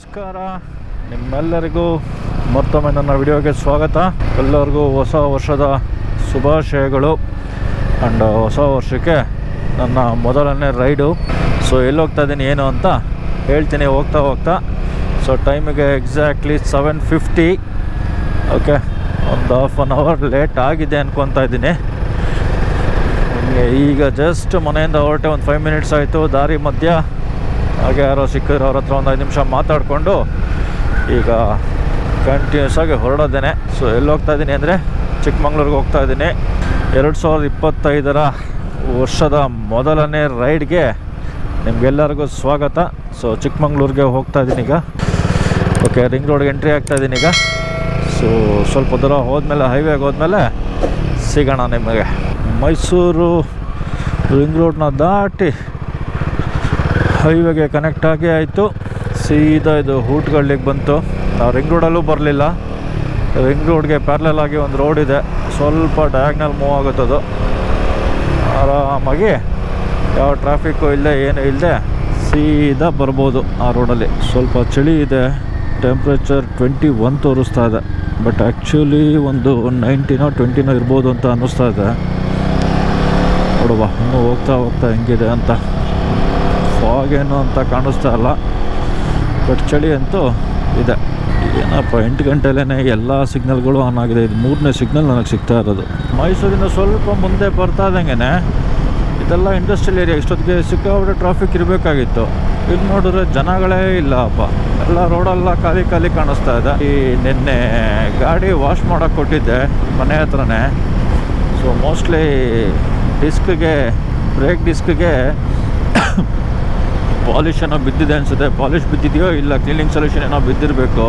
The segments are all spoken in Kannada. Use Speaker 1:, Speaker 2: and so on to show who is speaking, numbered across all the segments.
Speaker 1: ನಮಸ್ಕಾರ, ನಿಮ್ಮೆಲ್ಲರಿಗೂ ಮತ್ತೊಮ್ಮೆ ನನ್ನ ವಿಡಿಯೋಗೆ ಸ್ವಾಗತ. ಎಲ್ಲರಿಗೂ ಹೊಸ ವರ್ಷದ ಶುಭಾಶಯಗಳು. ಆ್ಯಂಡ್ ಹೊಸ ವರ್ಷಕ್ಕೆ ನನ್ನ ಮೊದಲನೇ ರೈಡು. ಸೊ ಎಲ್ಲಿ ಹೋಗ್ತಾ ಇದ್ದೀನಿ ಏನು ಅಂತ ಹೇಳ್ತೀನಿ ಹೋಗ್ತಾ. ಸೊ ಟೈಮಿಗೆ ಎಕ್ಸಾಕ್ಟ್ಲಿ 7:50. ಓಕೆ, ಒಂದು ಹಾಫ್ ಆನ್ ಅವರ್ ಲೇಟ್ ಆಗಿದೆ ಅನ್ಕೊತಾ ಇದ್ದೀನಿ. ಈಗ ಜಸ್ಟ್ ಮನೆಯಿಂದ ಹೊರಟೆ, ಒಂದು 5 ಮಿನಿಟ್ಸ್ ಆಯಿತು. ದಾರಿ ಮಧ್ಯ ಹಾಗೆ ಯಾರೋ ಸಿಕ್ಕಿದ್ರು, ಅವ್ರ ಹತ್ರ ಒಂದು 5 ನಿಮಿಷ ಮಾತಾಡಿಕೊಂಡು ಈಗ ಕಂಟಿನ್ಯೂಸ್ ಆಗಿ ಹೊರಡೋದೇನೆ. ಸೊ ಎಲ್ಲಿ ಹೋಗ್ತಾ ಇದ್ದೀನಿ ಅಂದರೆ ಚಿಕ್ಕಮಂಗ್ಳೂರಿಗೆ ಹೋಗ್ತಾ ಇದ್ದೀನಿ. 2025 ವರ್ಷದ ಮೊದಲನೇ ರೈಡ್ಗೆ ನಿಮಗೆಲ್ಲರಿಗೂ ಸ್ವಾಗತ. ಸೊ ಚಿಕ್ಕಮಂಗ್ಳೂರಿಗೆ ಹೋಗ್ತಾ ಇದ್ದೀನಿ ಈಗ. ಓಕೆ, ರಿಂಗ್ ರೋಡ್ಗೆ ಎಂಟ್ರಿ ಆಗ್ತಾ ಇದ್ದೀನಿ ಈಗ. ಸೊ ಸ್ವಲ್ಪ ದೂರ ಹೋದ್ಮೇಲೆ, ಹೈವೇಗೆ ಹೋದ್ಮೇಲೆ ಸಿಗೋಣ ನಿಮಗೆ. ಮೈಸೂರು ರಿಂಗ್ ರೋಡ್ನ ದಾಟಿ ಹೈವೇಗೆ ಕನೆಕ್ಟ್ ಆಗಿ ಆಯಿತು. ಸೀದಾ ಇದು ಹೂಟ್ಗಳಿಗೆ ಬಂತು. ನಾವು ರಿಂಗ್ ರೋಡಲ್ಲೂ ಬರಲಿಲ್ಲ. ರಿಂಗ್ ರೋಡ್ಗೆ ಪ್ಯಾರಲಲ್ ಆಗಿ ಒಂದು ರೋಡ್ ಇದೆ, ಸ್ವಲ್ಪ ಡಯಾಗ್ನಲ್ ಮೂವ್ ಆಗುತ್ತದು. ಆರಾಮಾಗಿ ಯಾವ ಟ್ರಾಫಿಕ್ಕು ಇಲ್ಲದೆ ಏನು ಇಲ್ಲದೆ ಸೀದಾ ಬರ್ಬೋದು ಆ ರೋಡಲ್ಲಿ. ಸ್ವಲ್ಪ ಚಳಿ ಇದೆ, ಟೆಂಪ್ರೇಚರ್ 21 ತೋರಿಸ್ತಾ ಇದೆ. ಬಟ್ ಆ್ಯಕ್ಚುಲಿ ಒಂದು 19 20 ಇರ್ಬೋದು ಅಂತ ಅನ್ನಿಸ್ತಾ ಇದೆ. ನೋಡುವ ಇನ್ನೂ ಹೋಗ್ತಾ ಹೆಂಗಿದೆ ಅಂತ. ಫಾಗ್ ಏನು ಅಂತ ಕಾಣಿಸ್ತಾ ಇಲ್ಲ, ಬಟ್ ಚಳಿ ಅಂತೂ ಇದೆ. ಏನಪ್ಪ 8 ಗಂಟೆಲೇ ಎಲ್ಲ ಸಿಗ್ನಲ್ಗಳು ಆನ್ ಆಗಿದೆ. ಇದು 3ನೇ ಸಿಗ್ನಲ್ ನನಗೆ ಸಿಗ್ತಾ ಇರೋದು. ಮೈಸೂರಿಂದ ಸ್ವಲ್ಪ ಮುಂದೆ ಬರ್ತಾ ಇದ್ದಂಗೆ ಇದೆಲ್ಲ ಇಂಡಸ್ಟ್ರಿಯಲ್ ಏರಿಯಾ. ಇಷ್ಟೊತ್ತಿಗೆ ಸಿಕ್ಕಾಬಿಟ್ಟೆ ಟ್ರಾಫಿಕ್ ಇರಬೇಕಾಗಿತ್ತು. ಇಲ್ಲಿ ನೋಡಿದ್ರೆ ಜನಗಳೇ ಇಲ್ಲ ಅಪ್ಪ. ಎಲ್ಲ ರೋಡೆಲ್ಲ ಖಾಲಿ ಕಾಣಿಸ್ತಾ ಇದೆ. ಈ ನಿನ್ನೆ ಗಾಡಿ ವಾಶ್ ಮಾಡೋಕ್ಕೆ ಕೊಟ್ಟಿದ್ದೆ ಮನೆ ಹತ್ರನೇ. ಸೊ ಮೋಸ್ಟ್ಲಿ ಡಿಸ್ಕ್ಗೆ, ಬ್ರೇಕ್ ಡಿಸ್ಕ್ಗೆ ಪಾಲಿಶ್ ಏನೋ ಬಿದ್ದಿದೆ ಅನಿಸುತ್ತೆ. ಪಾಲಿಶ್ ಬಿದ್ದಿದೆಯೋ ಇಲ್ಲ ಕ್ಲೀನಿಂಗ್ ಸೊಲ್ಯೂಷನ್ ಏನೋ ಬಿದ್ದಿರಬೇಕು.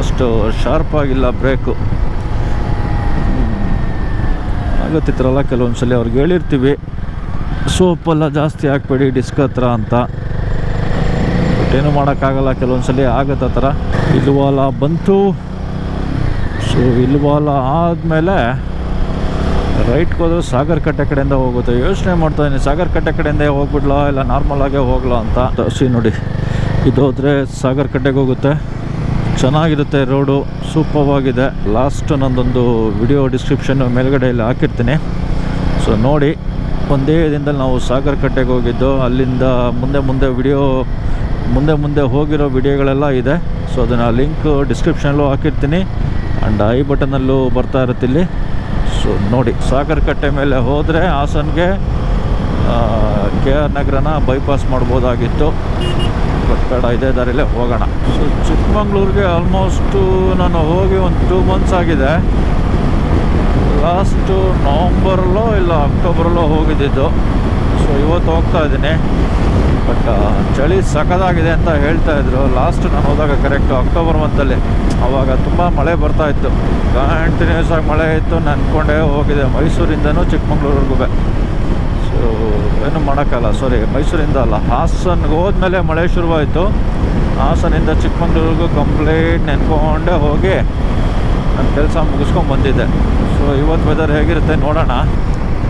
Speaker 1: ಅಷ್ಟು ಶಾರ್ಪಾಗಿಲ್ಲ ಬ್ರೇಕು. ಆಗುತ್ತಿತ್ತರಲ್ಲ ಕೆಲವೊಂದು ಸಲ ಅವ್ರಿಗೆ ಹೇಳಿರ್ತೀವಿ ಸೋಪೆಲ್ಲ ಜಾಸ್ತಿ ಹಾಕ್ಬೇಡಿ ಡಿಸ್ಕ್ ಹತ್ರ ಅಂತ. ಬಟ್ ಏನೂ ಮಾಡೋಕ್ಕಾಗಲ್ಲ, ಕೆಲವೊಂದು ಸಲ ಆಗುತ್ತೆ ಆ ಥರ. ಇಲ್ವಾಲ ಬಂತು. ಸೊ ಇಲ್ವಾಲ ಆದಮೇಲೆ ರೈಟ್ಗೆ ಹೋದ್ರೆ ಸಾಗರ್ ಕಟ್ಟೆ ಕಡೆಯಿಂದ ಹೋಗುತ್ತೆ. ಯೋಚನೆ ಮಾಡ್ತಾಯಿದ್ದೀನಿ ಸಾಗರ್ ಕಟ್ಟೆ ಕಡೆಯಿಂದ ಹೋಗ್ಬಿಡ್ಲಾ ಇಲ್ಲ ನಾರ್ಮಲಾಗೇ ಹೋಗ್ಲಾ ಅಂತ. ನೋಡಿ, ಇದು ಹೋದರೆ ಸಾಗರ್ ಕಟ್ಟೆಗೆ ಹೋಗುತ್ತೆ. ಚೆನ್ನಾಗಿರುತ್ತೆ ರೋಡು, ಸೂಪರ್ವಾಗಿದೆ. ಲಾಸ್ಟ್ ನಂದೊಂದು ವಿಡಿಯೋ ಡಿಸ್ಕ್ರಿಪ್ಷನ್ ಮೇಲ್ಗಡೆಯಲ್ಲಿ ಹಾಕಿರ್ತೀನಿ. ಸೊ ನೋಡಿ, ಒಂದೇ ದಿನದಲ್ಲಿ ನಾವು ಸಾಗರ್ ಕಟ್ಟೆಗೆ ಹೋಗಿದ್ದು. ಅಲ್ಲಿಂದ ಮುಂದೆ ಹೋಗಿರೋ ವಿಡಿಯೋಗಳೆಲ್ಲ ಇದೆ. ಸೊ ಅದನ್ನು ಲಿಂಕ್ ಡಿಸ್ಕ್ರಿಪ್ಷನಲ್ಲೂ ಹಾಕಿರ್ತೀನಿ. ಆ್ಯಂಡ್ ಐ ಬಟನಲ್ಲೂ ಬರ್ತಾ ಇರುತ್ತೆ ಇಲ್ಲಿ. ಸೊ ನೋಡಿ, ಸಾಗರ್ ಕಟ್ಟೆ ಮೇಲೆ ಹೋದರೆ ಹಾಸನ್ಗೆ KR ನಗರನ ಬೈಪಾಸ್ ಮಾಡ್ಬೋದಾಗಿತ್ತು. ಬಟ್ ಬೇಡ, ಇದೇ ದಾರಿಲೇ ಹೋಗೋಣ. ಸೊ ಚಿಕ್ಕಮಂಗ್ಳೂರಿಗೆ ಆಲ್ಮೋಸ್ಟು ನಾನು ಹೋಗಿ ಒಂದು 2 ಮಂತ್ಸ್ ಆಗಿದೆ. ಲಾಸ್ಟು ನವಂಬರಲ್ಲೋ ಇಲ್ಲ ಅಕ್ಟೋಬರಲ್ಲೋ ಹೋಗಿದ್ದಿದ್ದು. ಸೊ ಇವತ್ತು ಹೋಗ್ತಾ ಇದ್ದೀನಿ. ಬಟ್ ಚಳಿ ಸಖತ್ತಾಗಿದೆ ಅಂತ ಹೇಳ್ತಾಯಿದ್ರು. ಲಾಸ್ಟ್ ನಾನು ಹೋದಾಗ ಕರೆಕ್ಟು ಅಕ್ಟೋಬರ್ ಮಂತಲ್ಲಿ. ಆವಾಗ ತುಂಬ ಮಳೆ ಬರ್ತಾಯಿತ್ತು, ಕಂಟಿನ್ಯೂಸ್ ಆಗಿ ಮಳೆ ಇತ್ತು. ನಾನು ಅಂದ್ಕೊಂಡೇ ಹೋಗಿದೆ ಮೈಸೂರಿಂದನೂ ಚಿಕ್ಕಮಂಗ್ಳೂರಿಗೂ. ಸೊ ಏನು ಮಾಡೋಕ್ಕಲ್ಲ, ಮೈಸೂರಿಂದ ಅಲ್ಲ, ಹಾಸನ್ಗೆ ಹೋದ್ಮೇಲೆ ಮಳೆ ಶುರುವಾಯಿತು. ಹಾಸನಿಂದ ಚಿಕ್ಕಮಂಗ್ಳೂರಿಗೂ ಕಂಪ್ಲೀಟ್ ನೆನ್ಕೊಂಡೇ ಹೋಗಿ ನನ್ನ ಕೆಲಸ ಮುಗಿಸ್ಕೊಂಡು ಬಂದಿದ್ದೆ. ಸೊ ಇವತ್ತು ವೆದರ್ ಹೇಗಿರುತ್ತೆ ನೋಡೋಣ.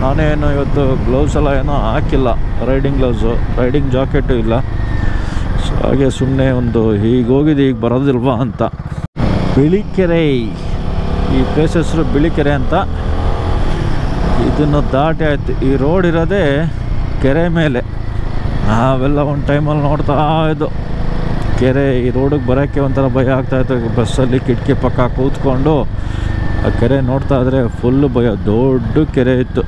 Speaker 1: ನಾನೇನು ಇವತ್ತು ಗ್ಲೌಸ್ ಎಲ್ಲ ಏನೋ ಹಾಕಿಲ್ಲ, ರೈಡಿಂಗ್ ಗ್ಲೌಸು, ರೈಡಿಂಗ್ ಜಾಕೆಟು ಇಲ್ಲ. ಸೊ ಹಾಗೆ ಸುಮ್ಮನೆ ಒಂದು ಹೀಗೆ ಹೋಗಿದ್ದು ಈಗ ಬರೋದಿಲ್ವಾ ಅಂತ. ಬಿಳಿಕೆರೆ, ಈ ಪ್ಲೇಸ್ ಹೆಸರು ಬಿಳಿಕೆರೆ ಅಂತ. ಇದನ್ನು ದಾಟಿ ಆಯಿತು. ಈ ರೋಡ್ ಇರೋದೇ ಕೆರೆ ಮೇಲೆ. ನಾವೆಲ್ಲ ಒಂದು ಟೈಮಲ್ಲಿ ನೋಡ್ತಾ ಇದ್ದು ಕೆರೆ. ಈ ರೋಡಿಗೆ ಬರೋಕ್ಕೆ ಒಂಥರ ಭಯ ಆಗ್ತಾಯಿತ್ತು. ಬಸ್ಸಲ್ಲಿ ಕಿಟಕಿ ಪಕ್ಕ ಕೂತ್ಕೊಂಡು ಆ ಕೆರೆ ನೋಡ್ತಾ ಇದ್ರೆ ಫುಲ್ಲು ಭಯ. ದೊಡ್ಡ ಕೆರೆ ಇತ್ತು.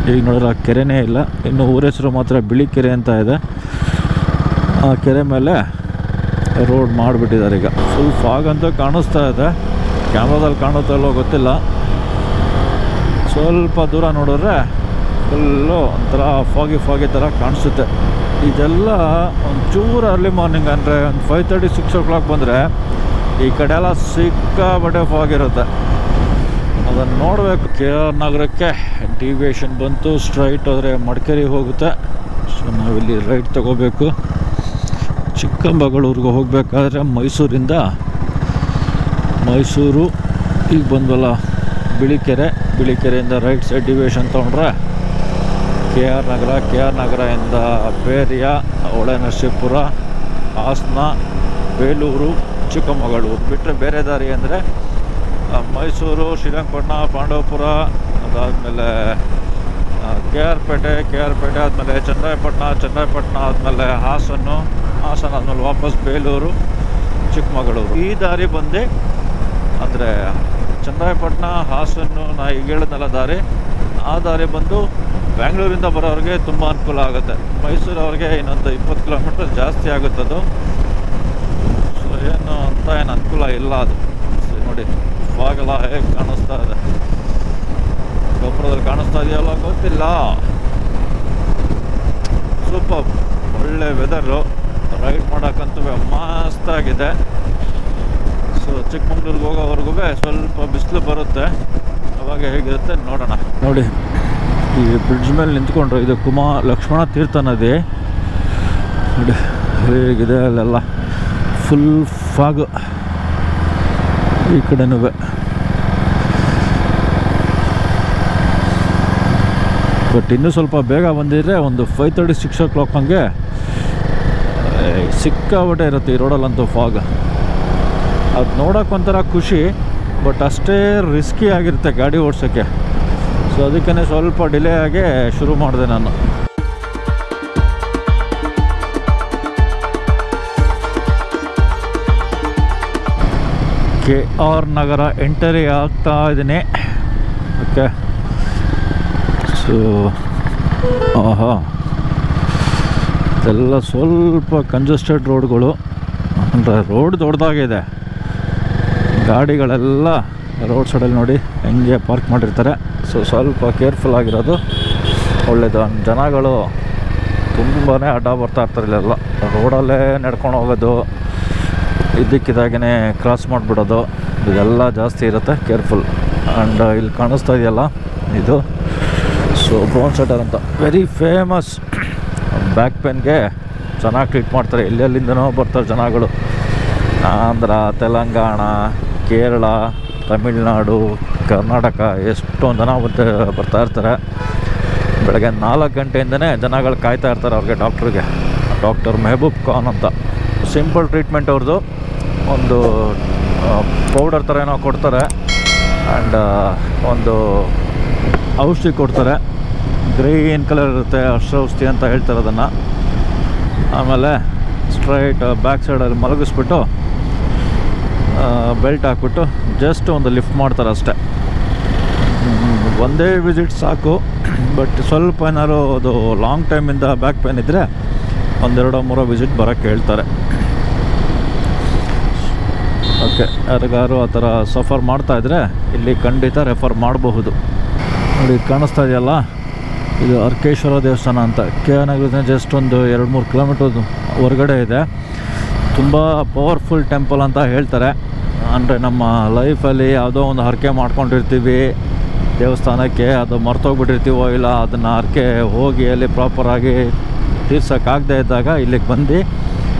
Speaker 1: ಈಗ ನೋಡಿದ್ರೆ ಆ ಕೆರೆನೇ ಇಲ್ಲ. ಇನ್ನು ಊರ ಹೆಸರು ಮಾತ್ರ ಬಿಳಿಕೆರೆ ಅಂತ ಇದೆ. ಆ ಕೆರೆ ಮೇಲೆ ರೋಡ್ ಮಾಡಿಬಿಟ್ಟಿದ್ದಾರೆ ಈಗ. ಫುಲ್ ಫಾಗ್ ಅಂತೂ ಕಾಣಿಸ್ತಾ ಇದೆ. ಕ್ಯಾಮ್ರಾದಲ್ಲಿ ಕಾಣುತ್ತೋ ಇಲ್ಲೋ ಗೊತ್ತಿಲ್ಲ. ಸ್ವಲ್ಪ ದೂರ ನೋಡಿದ್ರೆ ಫುಲ್ಲು ಒಂಥರ ಫಾಗಿ ಥರ ಕಾಣಿಸುತ್ತೆ. ಇದೆಲ್ಲ ಒಂಚೂರು ಅರ್ಲಿ ಮಾರ್ನಿಂಗ್ ಅಂದರೆ ಒಂದು 5:30 6 o'clock ಬಂದರೆ ಈ ಕಡೆ ಎಲ್ಲ ಸಿಕ್ಕಾಬಟ್ಟೆ ಫಾಗ್ ಇರುತ್ತೆ. ಅದನ್ನು ನೋಡಬೇಕು. KR ನಗರಕ್ಕೆ ಡಿವಿಯೇಷನ್ ಬಂತು. ಸ್ಟ್ರೈಟ್ ಹೋದರೆ ಮಡಿಕೇರಿ ಹೋಗುತ್ತೆ. ಸೊ ನಾವಿಲ್ಲಿ ರೈಟ್ ತಗೋಬೇಕು. ಚಿಕ್ಕಮಗಳೂರಿಗೆ ಹೋಗಬೇಕಾದ್ರೆ ಮೈಸೂರು ಈಗ ಬಂದ್ವಲ್ಲ ಬಿಳಿಕೆರೆಯಿಂದ ರೈಟ್ ಸೈಡ್ ಡಿವಿಯೇಷನ್ ತೊಗೊಂಡ್ರೆ KR ನಗರ, KR ನಗರದಿಂದ ಬೇರಿಯ, ಹೊಳೆನರಸೀಪುರ, ಹಾಸನ, ಬೇಲೂರು, ಚಿಕ್ಕಮಗಳೂರು ಬಿಟ್ಟರೆ ಬೇರೆ ದಾರಿ ಅಂದರೆ ಮೈಸೂರು, ಶ್ರೀರಂಗಪಟ್ಟಣ, ಪಾಂಡವಪುರ, ಅದಾದಮೇಲೆ ಕೆ ಆರ್ ಪೇಟೆ ಆದಮೇಲೆ ಚನ್ನರಾಯಪಟ್ಟಣ ಆದಮೇಲೆ ಹಾಸನ ಆದಮೇಲೆ ವಾಪಸ್ ಬೇಲೂರು, ಚಿಕ್ಕಮಗಳೂರು. ಈ ದಾರಿ ಬಂದು ಅಂದರೆ ಚನ್ನರಾಯಪಟ್ಟಣ, ಹಾಸನ, ನಾ ಈಗ ಹೇಳಿದ್ನಲ್ಲ ದಾರಿ, ಆ ದಾರಿ ಬಂದು ಬ್ಯಾಂಗ್ಳೂರಿಂದ ಬರೋರಿಗೆ ತುಂಬ ಅನುಕೂಲ ಆಗುತ್ತೆ. ಮೈಸೂರವ್ರಿಗೆ ಇನ್ನೊಂದು 20 ಕಿಲೋಮೀಟರ್ ಜಾಸ್ತಿ ಆಗುತ್ತದು. ಸೊ ಏನು ಅನುಕೂಲ ಇಲ್ಲ ಅದು. ನೋಡಿ ಫಾಗೆಲ್ಲ ಹೇಗೆ ಕಾಣಿಸ್ತಾ ಇದೆ, ಗೊಬ್ಬರದಲ್ಲಿ ಕಾಣಿಸ್ತಾ ಇದೆಯಲ್ಲ ಗೊತ್ತಿಲ್ಲ. ಸೂಪರ್, ಒಳ್ಳೆ ವೆದರು, ರೈಡ್ ಮಾಡೋಕ್ಕಂತೂ ಮಸ್ತಾಗಿದೆ. ಸೊ ಚಿಕ್ಕಮಂಗ್ಳೂರಿಗೆ ಹೋಗೋವರೆಗೂ ಸ್ವಲ್ಪ ಬಿಸಿಲು ಬರುತ್ತೆ, ಅವಾಗ ಹೇಗಿರುತ್ತೆ ನೋಡೋಣ. ನೋಡಿ ಈ ಬ್ರಿಡ್ಜ್ ಮೇಲೆ ನಿಂತ್ಕೊಂಡ್ರು, ಇದು ಲಕ್ಷ್ಮಣ ತೀರ್ಥ ನದಿ. ನೋಡಿ ಹೇಗಿದೆ, ಅಲ್ಲೆಲ್ಲ ಫುಲ್ ಫಾಗ್, ಈ ಕಡೆನೂ. ಬಟ್ ಇನ್ನೂ ಸ್ವಲ್ಪ ಬೇಗ ಬಂದಿದ್ರೆ ಒಂದು 5:30, 6 o'clock ಹಂಗೆ ಸಿಕ್ಕಾಬಟ್ಟೆ ಇರುತ್ತೆ ಈ ರೋಡಲ್ಲಂತೂ ಫಾಗ್. ಅದು ನೋಡೋಕ್ಕೊಂಥರ ಖುಷಿ, ಬಟ್ ಅಷ್ಟೇ ರಿಸ್ಕಿ ಆಗಿರುತ್ತೆ ಗಾಡಿ ಓಡಿಸೋಕ್ಕೆ. ಸೊ ಅದಕ್ಕೇ ಸ್ವಲ್ಪ ಡಿಲೇ ಆಗಿ ಶುರು ಮಾಡಿದೆ ನಾನು. KR ನಗರ ಎಂಟರಿ ಆಗ್ತಾ ಇದ್ದೀನಿ. ಓಕೆ, ಸೊ ಆಹಾ, ಇದೆಲ್ಲ ಸ್ವಲ್ಪ ಕಂಜೆಸ್ಟೆಡ್ ರೋಡ್ಗಳು, ಅಂದರೆ ರೋಡ್ ದೊಡ್ಡದಾಗಿದೆ, ಗಾಡಿಗಳೆಲ್ಲ ರೋಡ್ ಸೈಡಲ್ಲಿ ನೋಡಿ ಹೆಂಗೆ ಪಾರ್ಕ್ ಮಾಡಿರ್ತಾರೆ. ಸೊ ಸ್ವಲ್ಪ ಕೇರ್ಫುಲ್ ಆಗಿರೋದು ಒಳ್ಳೆಯದು. ಜನಗಳು ತುಂಬಾ ಅಡ್ಡ ಬರ್ತಾ ಇರ್ತಾರೆ ಇಲ್ಲೆಲ್ಲ, ರೋಡಲ್ಲೇ ನಡ್ಕೊಂಡು ಹೋಗೋದು, ಇದ್ದಕ್ಕಿದ್ದಾಗೇ ಕ್ರಾಸ್ ಮಾಡಿಬಿಡೋದು, ಇದೆಲ್ಲ ಜಾಸ್ತಿ ಇರುತ್ತೆ. ಕೇರ್ಫುಲ್. ಆ್ಯಂಡ್ ಇಲ್ಲಿ ಕಾಣಿಸ್ತಾ ಇದೆಯಲ್ಲ ಇದು ಸೊ ಬ್ರೌನ್ ಸೆಟರ್ ಅಂತ, ವೆರಿ ಫೇಮಸ್. ಬ್ಯಾಕ್ ಪೇನ್ಗೆ ಚೆನ್ನಾಗಿ ಟ್ರೀಟ್ ಮಾಡ್ತಾರೆ, ಎಲ್ಲೆಲ್ಲಿಂದನೋ ಬರ್ತಾರೆ ಜನಗಳು. ಆಂಧ್ರ, ತೆಲಂಗಾಣ, ಕೇರಳ, ತಮಿಳ್ನಾಡು, ಕರ್ನಾಟಕ ಎಷ್ಟೊಂದು ಜನ ಬರ್ತಾ ಇರ್ತಾರೆ. ಬೆಳಗ್ಗೆ 4 ಗಂಟೆಯಿಂದನೇ ಜನಗಳು ಕಾಯ್ತಾ ಇರ್ತಾರೆ ಅವ್ರಿಗೆ, ಡಾಕ್ಟರ್ ಮೆಹಬೂಬ್ ಖಾನ್ ಅಂತ. ಸಿಂಪಲ್ ಟ್ರೀಟ್ಮೆಂಟ್ ಅವ್ರದ್ದು. ಒಂದು ಪೌಡರ್ ಥರ ಏನೋ ಕೊಡ್ತಾರೆ, ಆ್ಯಂಡ್ ಒಂದು ಔಷಧಿ ಕೊಡ್ತಾರೆ, ಗ್ರೀನ್ ಕಲರ್ ಇರುತ್ತೆ, ಔಷಧಿ ಅಂತ ಹೇಳ್ತಾರೆ ಅದನ್ನು. ಆಮೇಲೆ ಸ್ಟ್ರೈಟ್ ಬ್ಯಾಕ್ ಸೈಡಲ್ಲಿ ಮಲಗಿಸ್ಬಿಟ್ಟು ಬೆಲ್ಟ್ ಹಾಕ್ಬಿಟ್ಟು ಜಸ್ಟ್ ಒಂದು ಲಿಫ್ಟ್ ಮಾಡ್ತಾರೆ ಅಷ್ಟೇ. ಒಂದೇ ವಿಸಿಟ್ ಸಾಕು. ಬಟ್ ಸ್ವಲ್ಪ ಏನಾದ್ರು ಅದು ಲಾಂಗ್ ಟೈಮಿಂದ ಬ್ಯಾಕ್ ಪೇನ್ ಇದ್ದರೆ 1-2-3 ವಿಸಿಟ್ ಬರೋಕ್ಕೆ ಹೇಳ್ತಾರೆ. ಓಕೆ, ಯಾರಿಗಾರು ಆ ಥರ ಸಫರ್ ಮಾಡ್ತಾಯಿದ್ರೆ ಇಲ್ಲಿ ಖಂಡಿತ ರೆಫರ್ ಮಾಡಬಹುದು. ನೋಡಿ ಕಾಣಿಸ್ತಾ ಇದೆಯಲ್ಲ, ಇದು ಅರ್ಕೇಶ್ವರ ದೇವಸ್ಥಾನ ಅಂತ. KR ನಗರದಿಂದ ಜಸ್ಟ್ ಒಂದು 2-3 ಕಿಲೋಮೀಟರ್ ಹೊರಗಡೆ ಇದೆ. ತುಂಬ ಪವರ್ಫುಲ್ ಟೆಂಪಲ್ ಅಂತ ಹೇಳ್ತಾರೆ. ಅಂದರೆ ನಮ್ಮ ಲೈಫಲ್ಲಿ ಯಾವುದೋ ಒಂದು ಹರಕೆ ಮಾಡ್ಕೊಂಡಿರ್ತೀವಿ ದೇವಸ್ಥಾನಕ್ಕೆ, ಅದು ಮರ್ತೋಗ್ಬಿಟ್ಟಿರ್ತೀವೋ ಇಲ್ಲ ಅದನ್ನು ಹರಕೆ ಹೋಗಿ ಅಲ್ಲಿ ಪ್ರಾಪರಾಗಿ ತೀರ್ಸೋಕ್ಕಾಗದೇ ಇದ್ದಾಗ ಇಲ್ಲಿಗೆ ಬಂದು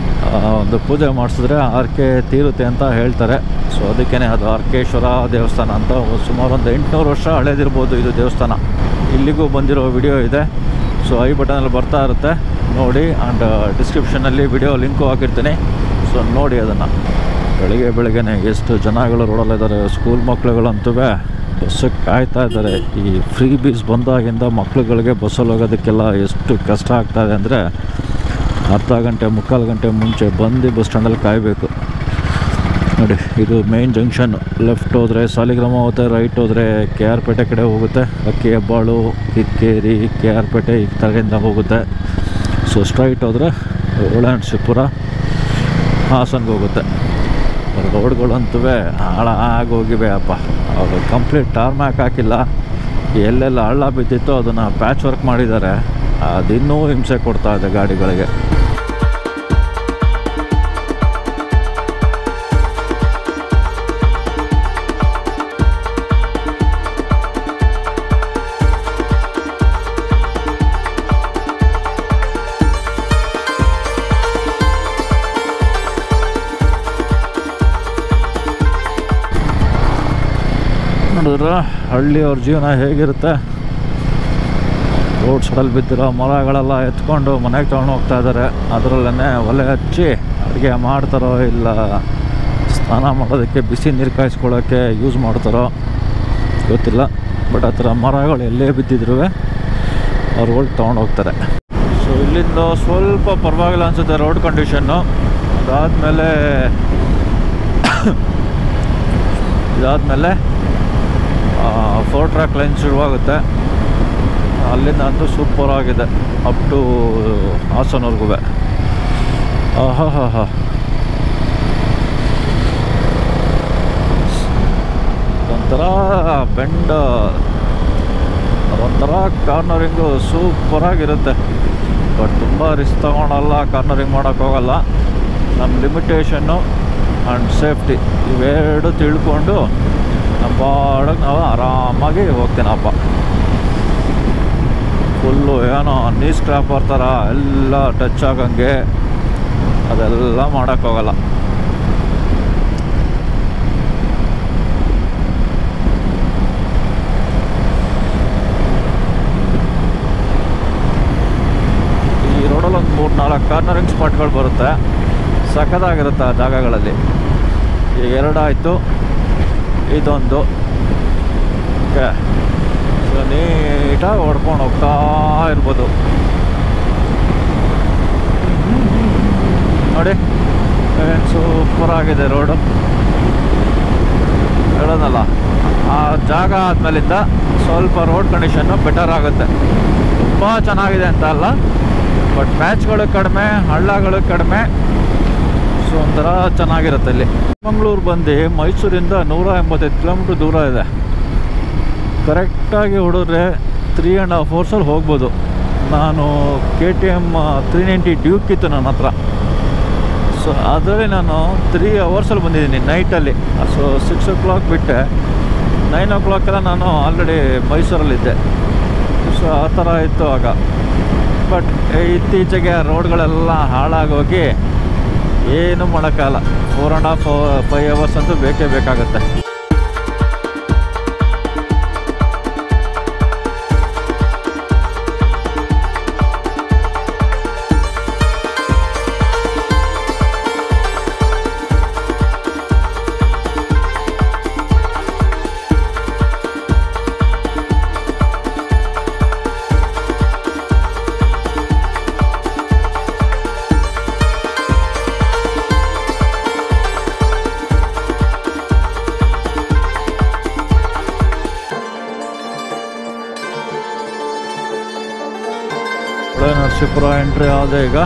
Speaker 1: ಒಂದು ಪೂಜೆ ಮಾಡಿಸಿದ್ರೆ ಹರಕೆ ತೀರುತ್ತೆ ಅಂತ ಹೇಳ್ತಾರೆ. ಸೊ ಅದಕ್ಕೇ ಅದು ಅರ್ಕೇಶ್ವರ ದೇವಸ್ಥಾನ ಅಂತ. ಸುಮಾರು ಒಂದು 800 ವರ್ಷ ಹಳೇದಿರ್ಬೋದು ಇದು ದೇವಸ್ಥಾನ. ಇಲ್ಲಿಗೂ ಬಂದಿರೋ ವಿಡಿಯೋ ಇದೆ, ಸೊ ಐ ಬಟನಲ್ಲಿ ಬರ್ತಾ ಇರುತ್ತೆ ನೋಡಿ. ಆ್ಯಂಡ್ ಡಿಸ್ಕ್ರಿಪ್ಷನಲ್ಲಿ ವಿಡಿಯೋ ಲಿಂಕು ಹಾಕಿರ್ತೀನಿ, ಸೊ ನೋಡಿ ಅದನ್ನು. ಬೆಳಗ್ಗೆನೇ ಎಷ್ಟು ಜನಗಳು ರೋಡಲ್ಲಿದ್ದಾರೆ. ಸ್ಕೂಲ್ ಮಕ್ಳುಗಳಂತೂ ಬಸ್ಸಿಗೆ ಕಾಯ್ತಾ ಇದ್ದಾರೆ. ಈ ಫ್ರೀ ಬೀಸ್ ಬಂದಾಗಿಂದ ಮಕ್ಳುಗಳಿಗೆ ಬಸ್ಸಲ್ಲಿ ಹೋಗೋದಕ್ಕೆಲ್ಲ ಎಷ್ಟು ಕಷ್ಟ ಆಗ್ತಾಯಿದೆ ಅಂದರೆ, ಅರ್ಧ ಗಂಟೆ 3/4 ಗಂಟೆ ಮುಂಚೆ ಬಂದು ಬಸ್ ಸ್ಟ್ಯಾಂಡಲ್ಲಿ ಕಾಯಬೇಕು. ನೋಡಿ ಇದು ಮೇನ್ ಜಂಕ್ಷನ್. ಲೆಫ್ಟ್ ಹೋದರೆ ಸಾಲಿಗ್ರಾಮ ಹೋಗುತ್ತೆ, ರೈಟ್ ಹೋದರೆ KR ಪೇಟೆ ಕಡೆ ಹೋಗುತ್ತೆ. ಅಕ್ಕಿ ಹೆಬ್ಬಾಳು, ಕಿಕ್ಕೇರಿ, KR ಪೇಟೆ ಈ ಕಡೆಯಿಂದ ಹೋಗುತ್ತೆ. ಸೊ ಸ್ಟ್ರೈಟ್ ಹೋದರೆ ಒಳನರಸೀಪುರ, ಹಾಸನ್ಗೆ ಹೋಗುತ್ತೆ. ರೋಡ್ಗಳಂತೂ ಹಾಳಾಗೋಗಿವೆ ಅಪ್ಪ. ಅವರು ಕಂಪ್ಲೀಟ್ ಟಾರ್ಮ್ಯಾಕ್ ಹಾಕಿಲ್ಲ, ಎಲ್ಲೆಲ್ಲ ಹಳ್ಳ ಬಿದ್ದಿತ್ತು ಅದನ್ನು ಪ್ಯಾಚ್ ವರ್ಕ್ ಮಾಡಿದ್ದಾರೆ. ಅದಿನ್ನೂ ಹಿಂಸೆ ಕೊಡ್ತಾ ಇದೆ ಗಾಡಿಗಳಿಗೆ. ನೋಡಿದ್ರೆ ಹಳ್ಳಿಯವ್ರ ಜೀವನ ಹೇಗಿರುತ್ತೆ. ರೋಡ್ ಸೈಡಲ್ಲಿ ಬಿದ್ದಿರೋ ಮರಗಳೆಲ್ಲ ಎತ್ಕೊಂಡು ಮನೆಗೆ ತೊಗೊಂಡು ಹೋಗ್ತಾ ಇದ್ದಾರೆ. ಅದರಲ್ಲೇ ಒಲೆ ಹಚ್ಚಿ ಅಡುಗೆ ಮಾಡ್ತಾರೋ ಇಲ್ಲ ಸ್ನಾನ ಮಾಡೋದಕ್ಕೆ ಬಿಸಿ ನೀರು ಕಾಯಿಸ್ಕೊಳ್ಳೋಕ್ಕೆ ಯೂಸ್ ಮಾಡ್ತಾರೋ ಗೊತ್ತಿಲ್ಲ. ಬಟ್ ಆ ಥರ ಮರಗಳು ಎಲ್ಲೇ ಬಿದ್ದಿದ್ರು ಅವ್ರುಗಳು ತೊಗೊಂಡು ಹೋಗ್ತಾರೆ. ಸೊ ಇಲ್ಲಿಂದ ಸ್ವಲ್ಪ ಪರವಾಗಿಲ್ಲ ಅನಿಸುತ್ತೆ ರೋಡ್ ಕಂಡೀಷನ್ನು. ಇದಾದಮೇಲೆ 4 ಟ್ರ್ಯಾಕ್ ಲೈನ್ ಶುರುವಾಗುತ್ತೆ. ಅಲ್ಲಿಂದ ಅಂತೂ ಸೂಪರ್ ಆಗಿದೆ ಅಪ್ ಟು ಹಾಸನವರೆಗೂ. ಹಾ ಒಂಥರ ಬೆಂಡ್, ಒಂಥರ ಕಾರ್ನರಿಂಗು ಸೂಪರಾಗಿರುತ್ತೆ. ಬಟ್ ತುಂಬ ರಿಸ್ಕ್ ತೊಗೊಳಲ್ಲ, ಕಾರ್ನರಿಂಗ್ ಮಾಡೋಕ್ಕೋಗಲ್ಲ. ನಮ್ಮ ಲಿಮಿಟೇಷನ್ನು ಆ್ಯಂಡ್ ಸೇಫ್ಟಿ ಇವೆರಡು ತಿಳ್ಕೊಂಡು ನಮ್ಮ ಪಾಡಕ್ಕೆ ನಾವು ಆರಾಮಾಗಿ ಹೋಗ್ತೀನಪ್ಪ. ಫುಲ್ಲು ಏನೋ ನೀ ಸ್ಕ್ರಾಪರ್ ಥರ ಎಲ್ಲ ಟಚ್ ಆಗಂಗೆ ಅದೆಲ್ಲ ಮಾಡೋಕ್ಕೋಗಲ್ಲ. ಈ ರೋಡಲ್ಲಿ ಒಂದು 3-4 ಕಾರ್ನರಿಂಗ್ ಸ್ಪಾಟ್ಗಳು ಬರುತ್ತೆ, ಸಖತ್ತಾಗಿರುತ್ತೆ ಆ ಜಾಗಗಳಲ್ಲಿ. ಈಗ 2 ಆಯಿತು, ಇದೊಂದು. ಓಕೆ, ಸೊ ನೀಟಾಗಿ ಹೊಡ್ಕೊಂಡು ಹೋಗ್ತಾ ಇರ್ಬೋದು. ನೋಡಿ ಏನು ಸೂಪರಾಗಿದೆ ರೋಡು. ಹೇಳೋದಲ್ಲ, ಆ ಜಾಗ ಆದಮೇಲಿಂದ ಸ್ವಲ್ಪ ರೋಡ್ ಕಂಡೀಷನ್ನು ಬೆಟರ್ ಆಗುತ್ತೆ. ತುಂಬ ಚೆನ್ನಾಗಿದೆ ಅಂತ ಅಲ್ಲ, ಬಟ್ ಮ್ಯಾಚ್ಗಳು ಕಡಿಮೆ, ಹಳ್ಳಗಳು ಕಡಿಮೆ. ಸೊ ಒಂಥರ ಚೆನ್ನಾಗಿರುತ್ತೆ ಇಲ್ಲಿ. ಮಂಗಳೂರು ಬಂದು ಮೈಸೂರಿಂದ 185 ಕಿಲೋಮೀಟ್ರ್ ದೂರ ಇದೆ. ಕರೆಕ್ಟಾಗಿ ಹೊಡಿದ್ರೆ 3.5 ಅವರ್ಸಲ್ಲಿ ಹೋಗ್ಬೋದು. ನಾನು KTM 390 ಡ್ಯೂಕ್ ಇತ್ತು ನನ್ನ ಹತ್ರ. ಸೊ ಅದರಲ್ಲಿ ನಾನು 3 ಅವರ್ಸಲ್ಲಿ ಬಂದಿದ್ದೀನಿ ನೈಟಲ್ಲಿ. ಸೊ 6 o'clock ಬಿಟ್ಟೆ, 9 o'clock ನಾನು ಆಲ್ರೆಡಿ ಮೈಸೂರಲ್ಲಿದ್ದೆ. ಸೊ ಆ ಥರ ಇತ್ತು ಆಗ. ಬಟ್ ಇತ್ತೀಚೆಗೆ ರೋಡ್ಗಳೆಲ್ಲ ಹಾಳಾಗೋಗಿ ಏನು ಮಾಡೋಕ್ಕಾಗಲ್ಲ. 4.5-5 ಅವರ್ಸ್ ಅಂತೂ ಬೇಕೇ ಬೇಕಾಗುತ್ತೆ. ನರಸೀಪುರ ಎಂಟ್ರಿ ಆದ ಈಗ.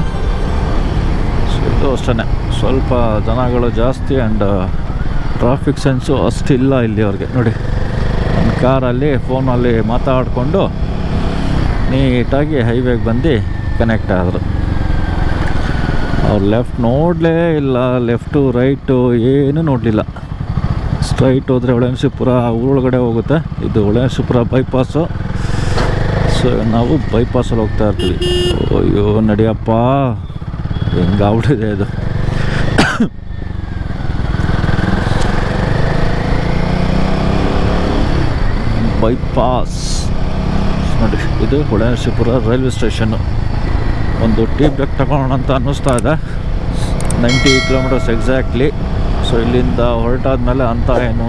Speaker 1: ಇದು ಅಷ್ಟೇ, ಸ್ವಲ್ಪ ಜನಗಳು ಜಾಸ್ತಿ ಆ್ಯಂಡ್ ಟ್ರಾಫಿಕ್ ಸೆನ್ಸು ಅಷ್ಟಿಲ್ಲ ಇಲ್ಲಿ ಅವ್ರಿಗೆ. ನೋಡಿ, ಒಂದು ಕಾರಲ್ಲಿ ಫೋನಲ್ಲಿ ಮಾತಾಡಿಕೊಂಡು ನೀಟಾಗಿ ಹೈವೇಗೆ ಬಂದು ಕನೆಕ್ಟ್ ಆದರು. ಅವ್ರು ಲೆಫ್ಟ್ ನೋಡಲೇ ಇಲ್ಲ, ಲೆಫ್ಟು ರೈಟು ಏನೂ ನೋಡಲಿಲ್ಲ. ಸ್ಟ್ರೈಟ್ ಹೋದರೆ ಹೊಳೆನರಸೀಪುರ ಊರೊಳಗಡೆ ಹೋಗುತ್ತೆ. ಇದು ಹೊಳೆನರಸೀಪುರ ಬೈಪಾಸು. ಸೊ ನಾವು ಬೈಪಾಸಲ್ಲಿ ಹೋಗ್ತಾ ಇರ್ತೀವಿ. ಅಯ್ಯೋ ನಡಿಯಪ್ಪ, ಹೆಂಗಾಗ್ಬಿಟ್ಟಿದೆ ಇದು. ಬೈಪಾಸ್ ನೋಡಿ, ಇದು ಹೊಳೆನರಸೀಪುರ ರೈಲ್ವೆ ಸ್ಟೇಷನ್ನು. ಒಂದು ಟೀ ಬ್ರೇಕ್ ತಗೊಳ್ಳೋಣ ಅಂತ ಅನ್ನಿಸ್ತಾ ಇದೆ. 90 ಕಿಲೋಮೀಟರ್ಸ್ ಎಕ್ಸಾಕ್ಟ್ಲಿ. ಸೊ ಇಲ್ಲಿಂದ ಹೊರಟಾದ್ಮೇಲೆ ಅಂತ ಏನು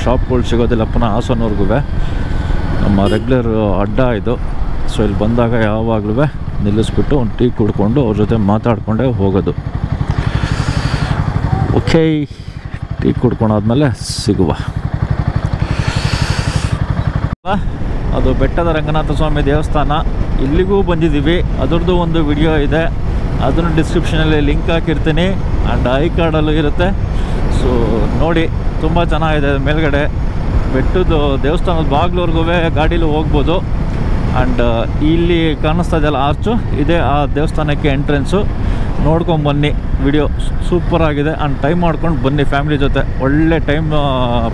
Speaker 1: ಶಾಪ್ಗಳು ಸಿಗೋದಿಲ್ಲ ಪುನಃ ಹಾಸನವರೆಗೂ. ನಮ್ಮ ರೆಗ್ಯುಲರ್ ಅಡ್ಡ ಇದು. ಸೊ ಇಲ್ಲಿ ಬಂದಾಗ ಯಾವಾಗಲೂ ನಿಲ್ಲಿಸ್ಬಿಟ್ಟು ಒಂದು ಟೀ ಕುಡ್ಕೊಂಡು ಅವ್ರ ಜೊತೆ ಮಾತಾಡಿಕೊಂಡೇ ಹೋಗೋದು. ಓಕೆ, ಟೀ ಕುಡ್ಕೊಂಡಾದ್ಮೇಲೆ ಸಿಗುವ. ಅದು ಬೆಟ್ಟದ ರಂಗನಾಥ ಸ್ವಾಮಿ ದೇವಸ್ಥಾನ. ಇಲ್ಲಿಗೂ ಬಂದಿದ್ದೀವಿ, ಅದರದ್ದು ಒಂದು ವಿಡಿಯೋ ಇದೆ, ಅದನ್ನು ಡಿಸ್ಕ್ರಿಪ್ಷನಲ್ಲಿ ಲಿಂಕ್ ಹಾಕಿರ್ತೀನಿ ಆ್ಯಂಡ್ ಐ ಕಾರ್ಡಲ್ಲೂ ಇರುತ್ತೆ. ಸೊ ನೋಡಿ, ತುಂಬ ಚೆನ್ನಾಗಿದೆ. ಮೇಲ್ಗಡೆ ಬೆಟ್ಟದ ದೇವಸ್ಥಾನದ ಬಾಗ್ಲವರೆಗೂ ಗಾಡೀಲಿ ಹೋಗ್ಬೋದು. ಆ್ಯಂಡ್ ಇಲ್ಲಿ ಕಾಣಿಸ್ತಾ ಇದೆಯಲ್ಲ ಆರ್ಚು, ಇದೇ ಆ ದೇವಸ್ಥಾನಕ್ಕೆ ಎಂಟ್ರೆನ್ಸು. ನೋಡ್ಕೊಂಬನ್ನಿ, ವಿಡಿಯೋ ಸೂಪರಾಗಿದೆ. ಆ್ಯಂಡ್ ಟೈಮ್ ಮಾಡ್ಕೊಂಡು ಬನ್ನಿ ಫ್ಯಾಮಿಲಿ ಜೊತೆ, ಒಳ್ಳೆ ಟೈಮ್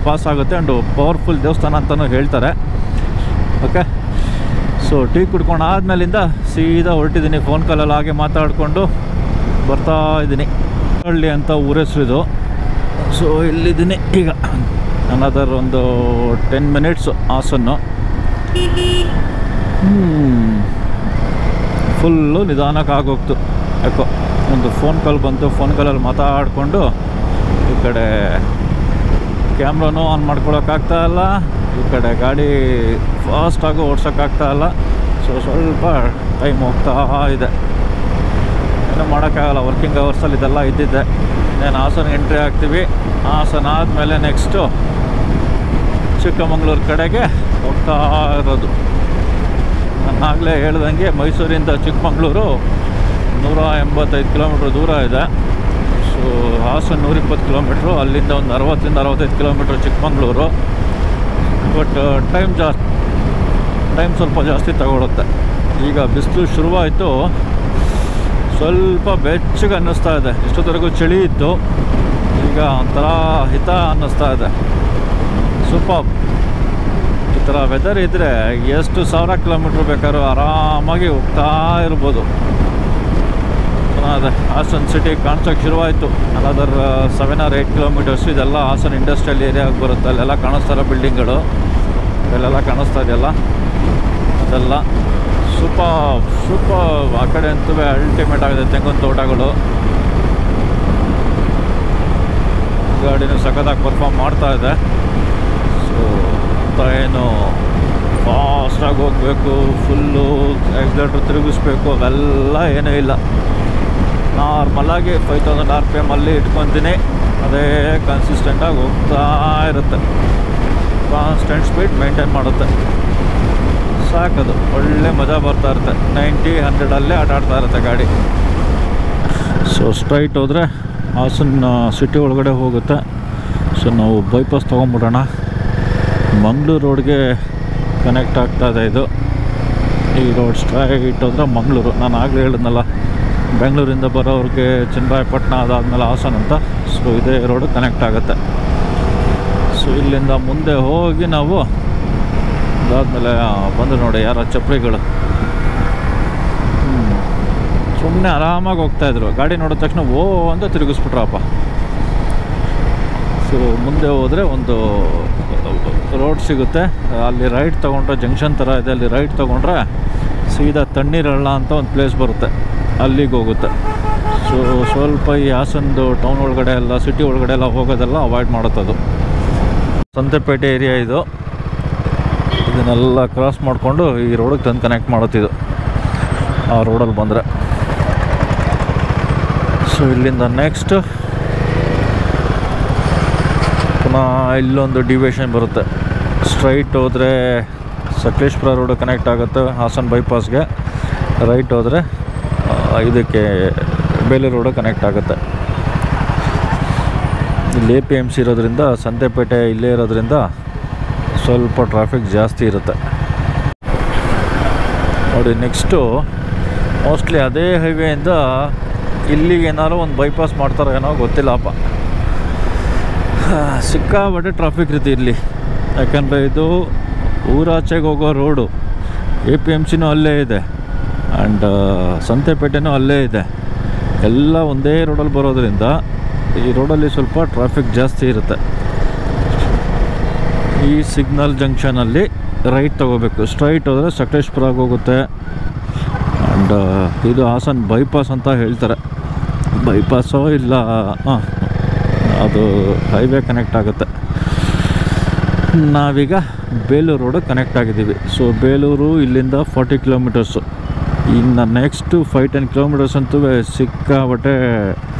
Speaker 1: ಪಾಸ್ ಆಗುತ್ತೆ. ಆ್ಯಂಡ್ ಪವರ್ಫುಲ್ ದೇವಸ್ಥಾನ ಅಂತಲೂ ಹೇಳ್ತಾರೆ. ಓಕೆ, ಸೊ ಟೀ ಕುಡ್ಕೊಂಡು ಆದಮೇಲಿಂದ ಸೀದಾ ಹೊರಟಿದ್ದೀನಿ. ಫೋನ್ ಕಾಲಲ್ಲಿ ಹಾಗೆ ಮಾತಾಡಿಕೊಂಡು ಬರ್ತಾ ಇದ್ದೀನಿ. ಹಳ್ಳಿ ಅಂತ ಊರ ಹೆಸರಿದು. ಸೊ ಇಲ್ಲಿದ್ದೀನಿ ಈಗ. ಅನದರ್ ಒಂದು 10 ಮಿನಿಟ್ಸು ಹಾಸನ್ನು. ಫುಲ್ಲು ನಿಧಾನಕ್ಕೆ ಆಗೋಗ್ತು ಯಾಕೋ. ಒಂದು ಫೋನ್ ಕಾಲ್ ಬಂತು, ಫೋನ್ ಕಾಲಲ್ಲಿ ಮಾತಾಡಿಕೊಂಡು ಈ ಕಡೆ ಕ್ಯಾಮ್ರಾನೂ ಆನ್ ಮಾಡ್ಕೊಳಕ್ಕಾಗ್ತಾ ಇಲ್ಲ, ಈ ಕಡೆ ಗಾಡಿ ಫಾಸ್ಟಾಗೂ ಓಡ್ಸೋಕ್ಕಾಗ್ತಾ ಇಲ್ಲ. ಸೊ ಸ್ವಲ್ಪ ಟೈಮ್ ಹೋಗ್ತಾ ಇದೆ, ಏನೂ ಮಾಡೋಕ್ಕಾಗಲ್ಲ. ವರ್ಕಿಂಗ್ ಅವರ್ಸಲ್ಲಿ ಇದೆಲ್ಲ ಇದ್ದಿದ್ದೆ. ಇನ್ನೇನು ಹಾಸನ ಎಂಟ್ರಿ ಆಗ್ತೀವಿ. ಹಾಸನ ಆದಮೇಲೆ ನೆಕ್ಸ್ಟು ಚಿಕ್ಕಮಗಳೂರು ಕಡೆಗೆ ಹೋಗ್ತಾ ಇರೋದು. ನಾನಾಗಲೇ ಹೇಳ್ದಂಗೆ ಮೈಸೂರಿಂದ ಚಿಕ್ಕಮಗಳೂರು 185 ಕಿಲೋಮೀಟ್ರ್ ದೂರ ಇದೆ. ಸೊ ಹಾಸನ 120 ಕಿಲೋಮೀಟ್ರು, ಅಲ್ಲಿಂದ ಒಂದು 60-65 ಕಿಲೋಮೀಟ್ರ್ ಚಿಕ್ಕಮಗಳೂರು. ಬಟ್ ಟೈಮ್ ಸ್ವಲ್ಪ ಜಾಸ್ತಿ ತಗೊಳುತ್ತೆ. ಈಗ ಬಿಸಿಲು ಶುರುವಾಯಿತು, ಸ್ವಲ್ಪ ಬೆಚ್ಚಗೆ ಅನ್ನಿಸ್ತಾ ಇದೆ. ಇಷ್ಟೊತ್ತವರೆಗೂ ಚಳಿ ಇತ್ತು, ಈಗ ಒಂಥರ ಹಿತ ಅನ್ನಿಸ್ತಾ ಇದೆ. ಸೂಪರ್. ಈ ಥರ ವೆದರ್ ಇದ್ದರೆ ಎಷ್ಟು 1000 ಕಿಲೋಮೀಟ್ರ್ ಬೇಕಾದ್ರೂ ಆರಾಮಾಗಿ ಹೋಗ್ತಾ ಇರ್ಬೋದು. ಚೆನ್ನಾಗಿದೆ. ಹಾಸನ ಸಿಟಿ ಕಾಣಿಸೋಕ್ಕೆ ಶುರುವಾಯಿತು. ಅನದರ್ 7 or 8 ಕಿಲೋಮೀಟರ್ಸ್ ಇದೆಲ್ಲ ಹಾಸನ ಇಂಡಸ್ಟ್ರಿಯಲ್ ಏರಿಯಾಗೆ ಬರುತ್ತೆ. ಅಲ್ಲೆಲ್ಲ ಕಾಣಿಸ್ತಾರ ಬಿಲ್ಡಿಂಗ್ಗಳು, ಅಲ್ಲೆಲ್ಲ ಕಾಣಿಸ್ತಾ ಇದೆಯಲ್ಲ, ಅದೆಲ್ಲ ಸೂಪರ್. ಆ ಕಡೆ ಅಂತೂ ಅಲ್ಟಿಮೇಟ್ ಆಗಿದೆ. ತೆಂಗಿನ ತೋಟಗಳು, ಗಾಡಿನೂ ಸಖತ್ತಾಗಿ ಪರ್ಫಾರ್ಮ್ ಮಾಡ್ತಾ ಇದೆ. ಸೊ ಏನು ಫಾಸ್ಟಾಗಿ ಹೋಗಬೇಕು, ಫುಲ್ಲು ಆಕ್ಸಿಲೇಟ್ರ್ ತಿರುಗಿಸ್ಬೇಕು, ಅವೆಲ್ಲ ಏನೂ ಇಲ್ಲ. ನಾರ್ಮಲಾಗಿ 5000 RPM ಅಲ್ಲಿ ಇಟ್ಕೊತೀನಿ. ಅದೇ ಕನ್ಸಿಸ್ಟೆಂಟಾಗಿ ಹೋಗ್ತಾ ಇರುತ್ತೆ. ಕಾನ್ಸ್ಟೆಂಟ್ ಸ್ಪೀಡ್ ಮೇಂಟೈನ್ ಮಾಡುತ್ತೆ. ಸಾಕದು, ಒಳ್ಳೆ ಮಜಾ ಬರ್ತಾ ಇರುತ್ತೆ. 90-100 ಅಲ್ಲೇ ಆಟಾಡ್ತಾ ಇರುತ್ತೆ ಗಾಡಿ. ಸೊ ಸ್ಟ್ರೈಟ್ ಹೋದರೆ ಹಾಸನ ಸಿಟಿ ಒಳಗಡೆ ಹೋಗುತ್ತೆ. ಸೊ ನಾವು ಬೈಪಾಸ್ ತೊಗೊಂಬಿಡೋಣ. ಮಂಗಳೂರು ರೋಡ್ಗೆ ಕನೆಕ್ಟ್ ಆಗ್ತಾಯಿದೆ ಇದು. ಈ ರೋಡ್ ಸ್ಟ್ರೈಟ್ ಹೋದರೆ ಮಂಗಳೂರು. ನಾನು ಆಗಲೇ ಹೇಳಿದ್ನಲ್ಲ, ಬೆಂಗಳೂರಿಂದ ಬರೋವ್ರಿಗೆ ಚನ್ನರಾಯಪಟ್ಟಣ, ಅದಾದಮೇಲೆ ಹಾಸನ ಅಂತ. ಸೊ ಇದೇ ರೋಡು ಕನೆಕ್ಟ್ ಆಗುತ್ತೆ. ಸೊ ಇಲ್ಲಿಂದ ಮುಂದೆ ಹೋಗಿ ನಾವು ಅದಾದಮೇಲೆ ಬಂದು ನೋಡಿ ಯಾರ ಚಪ್ಪಲಿಗಳು ಸುಮ್ಮನೆ ಆರಾಮಾಗಿ ಹೋಗ್ತಾಯಿದ್ರು. ಗಾಡಿ ನೋಡಿದ ತಕ್ಷಣ ಓ ಅಂತ ತಿರುಗಿಸ್ಬಿಟ್ರಪ್ಪ. ಸೊ ಮುಂದೆ ಹೋದರೆ ಒಂದು ರೋಡ್ ಸಿಗುತ್ತೆ. ಅಲ್ಲಿ ರೈಟ್ ತೊಗೊಂಡ್ರೆ, ಜಂಕ್ಷನ್ ಥರ ಇದೆ, ಅಲ್ಲಿ ರೈಟ್ ತೊಗೊಂಡ್ರೆ ಸೀದಾ ತಣ್ಣೀರಳ್ಳ ಅಂತ ಒಂದು ಪ್ಲೇಸ್ ಬರುತ್ತೆ, ಅಲ್ಲಿಗೆ ಹೋಗುತ್ತೆ. ಸೊ ಸ್ವಲ್ಪ ಈ ಹಾಸನದು ಟೌನ್ ಒಳಗಡೆ ಎಲ್ಲ, ಸಿಟಿ ಒಳಗಡೆ ಎಲ್ಲ ಹೋಗೋದೆಲ್ಲ ಅವಾಯ್ಡ್ ಮಾಡುತ್ತದು. ಸಂತೆಪೇಟೆ ಏರಿಯಾ ಇದು. ಇದನ್ನೆಲ್ಲ ಕ್ರಾಸ್ ಮಾಡಿಕೊಂಡು ಈ ರೋಡಿಗೆ ತಂದು ಕನೆಕ್ಟ್ ಮಾಡುತ್ತಿದ್ದು ಆ ರೋಡಲ್ಲಿ ಬಂದರೆ. ಸೊ ಇಲ್ಲಿಂದ ನೆಕ್ಸ್ಟ್ ಪುನಃ ಇಲ್ಲೊಂದು ಡಿವಿಯೇಷನ್ ಬರುತ್ತೆ. ಸ್ಟ್ರೈಟ್ ಹೋದರೆ ಸಕಲೇಶ್ಪುರ ರೋಡ್ ಕನೆಕ್ಟ್ ಆಗುತ್ತೆ ಹಾಸನ ಬೈಪಾಸ್ಗೆ. ರೈಟ್ ಹೋದರೆ ಇದಕ್ಕೆ ಬೇಲೂರು ರೋಡ್ ಕನೆಕ್ಟ್ ಆಗುತ್ತೆ. ಇಲ್ಲಿ APMC ಇರೋದ್ರಿಂದ, ಸಂತೆಪೇಟೆ ಇಲ್ಲೇ ಇರೋದ್ರಿಂದ ಸ್ವಲ್ಪ ಟ್ರಾಫಿಕ್ ಜಾಸ್ತಿ ಇರುತ್ತೆ ನೋಡಿ. ನೆಕ್ಸ್ಟು ಮೋಸ್ಟ್ಲಿ ಅದೇ ಹೈವೇಯಿಂದ ಇಲ್ಲಿಗೆ ಏನಾದ್ರು ಒಂದು ಬೈಪಾಸ್ ಮಾಡ್ತಾರೋ ಏನೋ ಗೊತ್ತಿಲ್ಲಪ್ಪ. ಸಿಕ್ಕಾಬಟ್ಟೆ ಟ್ರಾಫಿಕ್ ಇರುತ್ತೆ ಇಲ್ಲಿ. ಯಾಕಂದರೆ ಇದು ಊರಾಚೆಗೆ ಹೋಗೋ ರೋಡು. APMCನೂ ಅಲ್ಲೇ ಇದೆ ಆ್ಯಂಡ್ ಸಂತೆಪೇಟೆನೂ ಅಲ್ಲೇ ಇದೆ. ಎಲ್ಲ ಒಂದೇ ರೋಡಲ್ಲಿ ಬರೋದ್ರಿಂದ ಈ ರೋಡಲ್ಲಿ ಸ್ವಲ್ಪ ಟ್ರಾಫಿಕ್ ಜಾಸ್ತಿ ಇರುತ್ತೆ. ಈ ಸಿಗ್ನಲ್ ಜಂಕ್ಷನಲ್ಲಿ ರೈಟ್ ತೊಗೋಬೇಕು. ಸ್ಟ್ರೈಟ್ ಹೋದರೆ ಸಕಲೇಶ್ಪುರಾಗೆ ಹೋಗುತ್ತೆ. ಆ್ಯಂಡ್ ಇದು ಹಾಸನ ಬೈಪಾಸ್ ಅಂತ ಹೇಳ್ತಾರೆ. ಬೈಪಾಸೋ ಇಲ್ಲ, ಅದು ಹೈವೇ ಕನೆಕ್ಟ್ ಆಗುತ್ತೆ. ನಾವೀಗ ಬೇಲೂರು ರೋಡ್ ಕನೆಕ್ಟ್ ಆಗಿದ್ದೀವಿ. ಸೊ ಬೇಲೂರು ಇಲ್ಲಿಂದ 40 ಕಿಲೋಮೀಟರ್ಸು. ಇನ್ನು ನೆಕ್ಸ್ಟು 5-10 ಕಿಲೋಮೀಟರ್ಸ್ ಅಂತೂ ಸಿಕ್ಕಾಬಟ್ಟೆ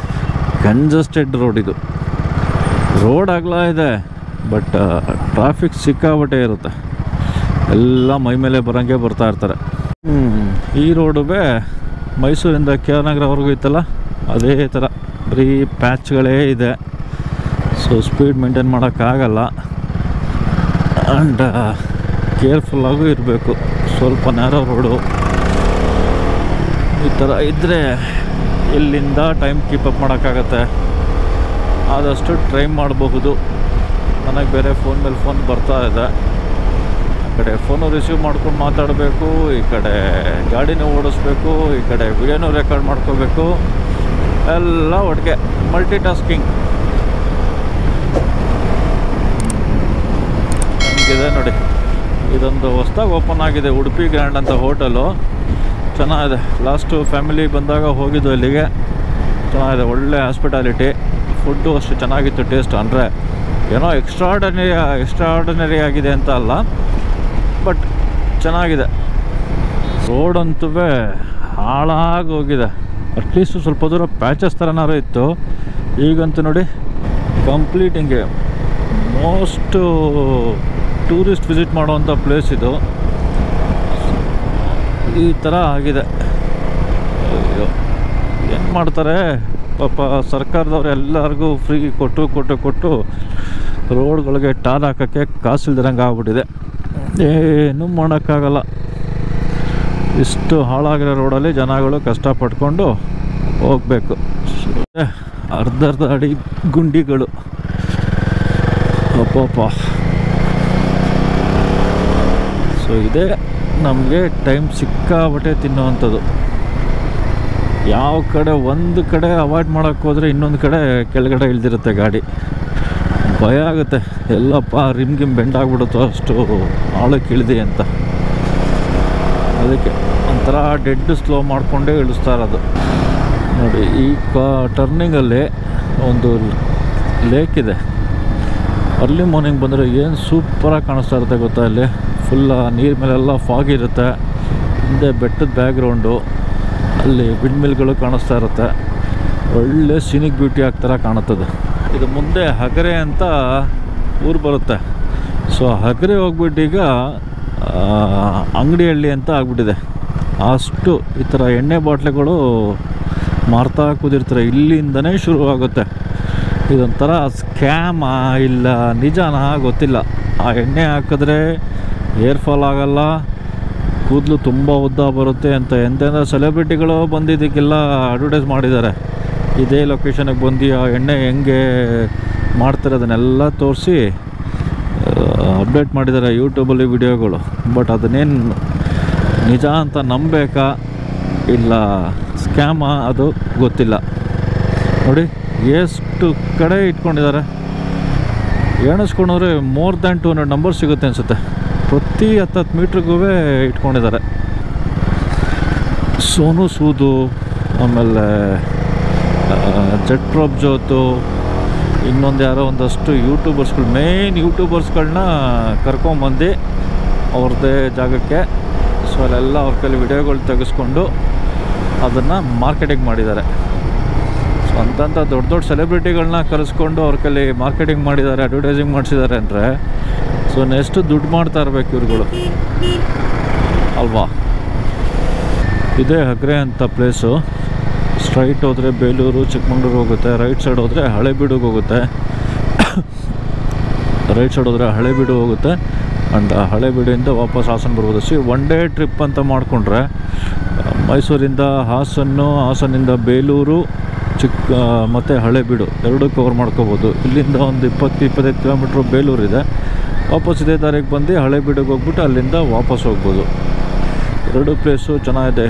Speaker 1: ಕಂಜಸ್ಟೆಡ್ ರೋಡ್. ಇದು ರೋಡ್ ಅಗಲ ಇದೆ, ಬಟ್ ಟ್ರಾಫಿಕ್ ಸಿಕ್ಕಾಬಟ್ಟೆ ಇರುತ್ತೆ. ಎಲ್ಲ ಮೈ ಮೇಲೆ ಬರೋಂಗೆ ಬರ್ತಾ ಇರ್ತಾರೆ. ಈ ರೋಡುಗೆ ಮೈಸೂರಿಂದ KR ನಗರವರೆಗೂ ಇತ್ತಲ್ಲ, ಅದೇ ಥರ ಬರೀ ಪ್ಯಾಚ್ಗಳೇ ಇದೆ. ಸೊ ಸ್ಪೀಡ್ ಮೇಂಟೈನ್ ಮಾಡೋಕ್ಕಾಗಲ್ಲ ಆ್ಯಂಡ್ ಕೇರ್ಫುಲ್ಲಾಗೂ ಇರಬೇಕು. ಸ್ವಲ್ಪ ನ್ಯಾರೋ ರೋಡು ಈ ಥರ ಇದ್ದರೆ ಇಲ್ಲಿಂದ ಟೈಮ್ ಕೀಪಪ್ ಮಾಡೋಕ್ಕಾಗತ್ತೆ. ಆದಷ್ಟು ಟ್ರೈ ಮಾಡಬಹುದು. ನನಗೆ ಬೇರೆ ಫೋನ್ ಮೇಲೆ ಫೋನ್ ಬರ್ತಾ ಇದೆ. ಆ ಕಡೆ ಫೋನು ರಿಸೀವ್ ಮಾಡ್ಕೊಂಡು ಮಾತಾಡಬೇಕು, ಈ ಕಡೆ ಗಾಡಿನೂ ಓಡಿಸ್ಬೇಕು, ಈ ಕಡೆ ವಿಡಿಯೋನೂ ರೆಕಾರ್ಡ್ ಮಾಡ್ಕೋಬೇಕು. ಎಲ್ಲ ಒಟ್ಟಿಗೆ ಮಲ್ಟಿ ಟಾಸ್ಕಿಂಗ್ ಹಂಗಿದೆ ನೋಡಿ. ಇದೊಂದು ಹೊಸ್ದಾಗಿ ಓಪನ್ ಆಗಿದೆ ಉಡುಪಿ ಗ್ರ್ಯಾಂಡ್ ಅಂತ ಹೋಟೆಲು. ಚೆನ್ನಾಗಿದೆ. ಲಾಸ್ಟು ಫ್ಯಾಮಿಲಿ ಬಂದಾಗ ಹೋಗಿದ್ದು ಇಲ್ಲಿಗೆ. ಚೆನ್ನಾಗಿದೆ, ಒಳ್ಳೆ ಹಾಸ್ಪಿಟಾಲಿಟಿ. ಫುಡ್ಡು ಅಷ್ಟು ಚೆನ್ನಾಗಿತ್ತು ಟೇಸ್ಟ್. ಅಂದರೆ ಏನೋ ಎಕ್ಸ್ಟ್ರಾರ್ಡಿನರಿ ಆಗಿದೆ ಅಂತ ಅಲ್ಲ, ಬಟ್ ಚೆನ್ನಾಗಿದೆ. ರೋಡಂತೂ ಹಾಳಾಗಿ ಹೋಗಿದೆ. ಅಟ್ಲೀಸ್ಟ್ ಸ್ವಲ್ಪ ದೂರ ಪ್ಯಾಚಸ್ ಥರನಾರು ಇತ್ತು. ಈಗಂತೂ ನೋಡಿ ಕಂಪ್ಲೀಟ್ ಹಿಂಗೆ ಮೋಸ್ಟು ಟೂರಿಸ್ಟ್ ವಿಸಿಟ್ ಮಾಡುವಂಥ ಪ್ಲೇಸ್ ಇದು. ಈ ಥರ ಆಗಿದೆ. ಅಯ್ಯೋ, ಏನು ಮಾಡ್ತಾರೆ ಪಾಪ ಸರ್ಕಾರದವ್ರು ಎಲ್ಲರಿಗೂ ಫ್ರೀ ಕೊಟ್ಟು ರೋಡ್ಗಳಿಗೆ ಟಾರ್ ಹಾಕೋಕ್ಕೆ ಕಾಸಿಲ್ದಿರಂಗೆ ಆಗ್ಬಿಟ್ಟಿದೆ. ಏನೂ ಮಾಡೋಕ್ಕಾಗಲ್ಲ. ಇಷ್ಟು ಹಾಳಾಗಿರೋ ರೋಡಲ್ಲಿ ಜನಗಳು ಕಷ್ಟಪಟ್ಕೊಂಡು ಹೋಗಬೇಕು. ಅರ್ಧ ಅಡಿ ಗುಂಡಿಗಳು. ಅಪ್ಪಪ್ಪ. ಸೊ ಇದೇ ನಮಗೆ ಟೈಮ್ ಸಿಕ್ಕಾಬಟ್ಟೆ ತಿನ್ನೋವಂಥದ್ದು. ಯಾವ ಕಡೆ ಒಂದು ಕಡೆ ಅವಾಯ್ಡ್ ಮಾಡೋಕ್ಕೆ ಹೋದರೆ ಇನ್ನೊಂದು ಕಡೆ ಕೆಳಗಡೆ ಇಳ್ದಿರುತ್ತೆ ಗಾಡಿ. ಭಯ ಆಗುತ್ತೆ, ಎಲ್ಲಪ್ಪ ರಿಮ್ ಬೆಂಡ್ ಆಗಿಬಿಡುತ್ತೋ ಅಷ್ಟು ಆಳಕ್ಕೆ ಇಳಿದೆ ಅಂತ. ಅದಕ್ಕೆ ಒಂಥರ ಡೆಡ್ ಸ್ಲೋ ಮಾಡಿಕೊಂಡೇ ಇಳಿಸ್ತಾ ಇರೋದು. ನೋಡಿ ಈ ಟರ್ನಿಂಗಲ್ಲಿ ಒಂದು ಲೇಕ್ ಇದೆ. ಅರ್ಲಿ ಮಾರ್ನಿಂಗ್ ಬಂದರೆ ಏನು ಸೂಪರಾಗಿ ಕಾಣಿಸ್ತಾ ಇರುತ್ತೆ ಗೊತ್ತಾ. ಇಲ್ಲಿ ಫುಲ್ಲ ನೀರು ಮೇಲೆಲ್ಲ ಫಾಗ್ ಇರುತ್ತೆ. ಹಿಂದೆ ಬೆಟ್ಟದ ಬ್ಯಾಕ್ಗ್ರೌಂಡು, ಅಲ್ಲಿ ವಿಂಡ್ ಮಿಲ್ಗಳು ಕಾಣಿಸ್ತಾ ಇರುತ್ತೆ. ಒಳ್ಳೆ ಸೀನಿಕ್ ಬ್ಯೂಟಿ ಆಗ್ತಾರ ಕಾಣುತ್ತದೆ. ಇದು ಮುಂದೆ ಹಗರೆ ಅಂತ ಊರು ಬರುತ್ತೆ. ಸೊ ಹಗರೆ ಹೋಗ್ಬಿಟ್ಟು ಈಗ ಅಂಗಡಿಹಳ್ಳಿ ಅಂತ ಆಗ್ಬಿಟ್ಟಿದೆ. ಅಷ್ಟು ಈ ಥರ ಎಣ್ಣೆ ಬಾಟ್ಲೆಗಳು ಮಾರ್ತಾ ಕೂದಿರ್ತಾರೆ. ಇಲ್ಲಿಂದನೇ ಶುರುವಾಗುತ್ತೆ. ಇದೊಂಥರ ಸ್ಕ್ಯಾಮಾ ಇಲ್ಲ ನಿಜಾನಾ ಗೊತ್ತಿಲ್ಲ. ಆ ಎಣ್ಣೆ ಹಾಕಿದ್ರೆ ಏರ್ ಫಾಲ್ ಆಗೋಲ್ಲ, ಕೂದಲು ತುಂಬ ಉದ್ದ ಬರುತ್ತೆ ಅಂತ ಎಂತೆಂಥ ಸೆಲೆಬ್ರಿಟಿಗಳು ಬಂದಿದ್ದಕ್ಕೆಲ್ಲ ಅಡ್ವರ್ಟೈಸ್ ಮಾಡಿದ್ದಾರೆ. ಇದೇ ಲೊಕೇಶನಿಗೆ ಬಂದು ಆ ಎಣ್ಣೆ ಹೆಂಗೆ ಮಾಡ್ತಾರೆ ಅದನ್ನೆಲ್ಲ ತೋರಿಸಿ ಅಪ್ಡೇಟ್ ಮಾಡಿದ್ದಾರೆ ಯೂಟ್ಯೂಬಲ್ಲಿ ವಿಡಿಯೋಗಳು. ಬಟ್ ಅದನ್ನೇನು ನಿಜ ಅಂತ ನಂಬಬೇಕಾ ಇಲ್ಲ ಸ್ಕ್ಯಾಮಾ ಅದು ಗೊತ್ತಿಲ್ಲ. ನೋಡಿ ಎಷ್ಟು ಕಡೆ ಇಟ್ಕೊಂಡಿದ್ದಾರೆ. ಎಣಿಸ್ಕೊಂಡ್ರೆ ಮೋರ್ ದ್ಯಾನ್ 200 ನಂಬರ್ ಸಿಗುತ್ತೆ ಅನಿಸುತ್ತೆ. ಪ್ರತಿ 10 ಮೀಟ್ರಿಗೂ ಇಟ್ಕೊಂಡಿದ್ದಾರೆ. ಸೋನು ಸೂದು, ಆಮೇಲೆ ಜೆಟ್ ಪ್ರೊಬ್ ಜೋತು, ಇನ್ನೊಂದು ಯಾರೋ ಒಂದಷ್ಟು ಯೂಟ್ಯೂಬರ್ಸ್ಗಳು, ಮೇನ್ ಯೂಟ್ಯೂಬರ್ಸ್ಗಳನ್ನ ಕರ್ಕೊಂಬಂದು ಅವ್ರದ್ದೇ ಜಾಗಕ್ಕೆ ಸೊ ಅಲ್ಲೆಲ್ಲ ಅವ್ರ ಕೈಲಿ ವಿಡಿಯೋಗಳು ತೆಗೆಸ್ಕೊಂಡು ಅದನ್ನು ಮಾರ್ಕೆಟಿಂಗ್ ಮಾಡಿದ್ದಾರೆ. ಸೊ ಅಂತಂಥ ದೊಡ್ಡ ಸೆಲೆಬ್ರಿಟಿಗಳನ್ನ ಕರೆಸ್ಕೊಂಡು ಅವ್ರ ಕೈಲಿ ಮಾರ್ಕೆಟಿಂಗ್ ಮಾಡಿದ್ದಾರೆ, ಅಡ್ವರ್ಟೈಸಿಂಗ್ ಮಾಡಿಸಿದ್ದಾರೆ ಅಂದರೆ ಸೊ ನೆಕ್ಸ್ಟ್ ದುಡ್ಡು ಮಾಡ್ತಾ ಇರಬೇಕು ಇವ್ರುಗಳು ಅಲ್ವಾ. ಇದೇ ಹಗ್ರೆ ಅಂತ ಪ್ಲೇಸು. ಸ್ಟ್ರೈಟ್ ಹೋದರೆ ಬೇಲೂರು ಚಿಕ್ಕಮಂಗ್ಳೂರು ಹೋಗುತ್ತೆ, ರೈಟ್ ಸೈಡ್ ಹೋದರೆ ಹಳೆಬೀಡಿಗೆ ಹೋಗುತ್ತೆ. ರೈಟ್ ಸೈಡ್ ಹೋದರೆ ಹಳೆಬೀಡು ಹೋಗುತ್ತೆ ಆ್ಯಂಡ್ ಹಳೆಬೀಡಿಂದ ವಾಪಸ್ ಹಾಸನ ಬರ್ಬೋದು. ಒನ್ ಡೇ ಟ್ರಿಪ್ ಅಂತ ಮಾಡಿಕೊಂಡ್ರೆ ಮೈಸೂರಿಂದ ಹಾಸನಿಂದ ಬೇಲೂರು ಮತ್ತು ಹಳೆಬೀಡು ಎರಡೂ ಕವರ್ ಮಾಡ್ಕೋಬೋದು. ಇಲ್ಲಿಂದ ಒಂದು 20-25 ಕಿಲೋಮೀಟ್ರ್ ಬೇಲೂರಿದೆ. ವಾಪಸ್ ಇದೇ ದಾರಿಗೆ ಬಂದು ಹಳೆಬೀಡಿಗೆ ಹೋಗ್ಬಿಟ್ಟು ಅಲ್ಲಿಂದ ವಾಪಸ್ ಹೋಗ್ಬೋದು. ಎರಡು ಪ್ಲೇಸು ಚೆನ್ನಾಗಿದೆ.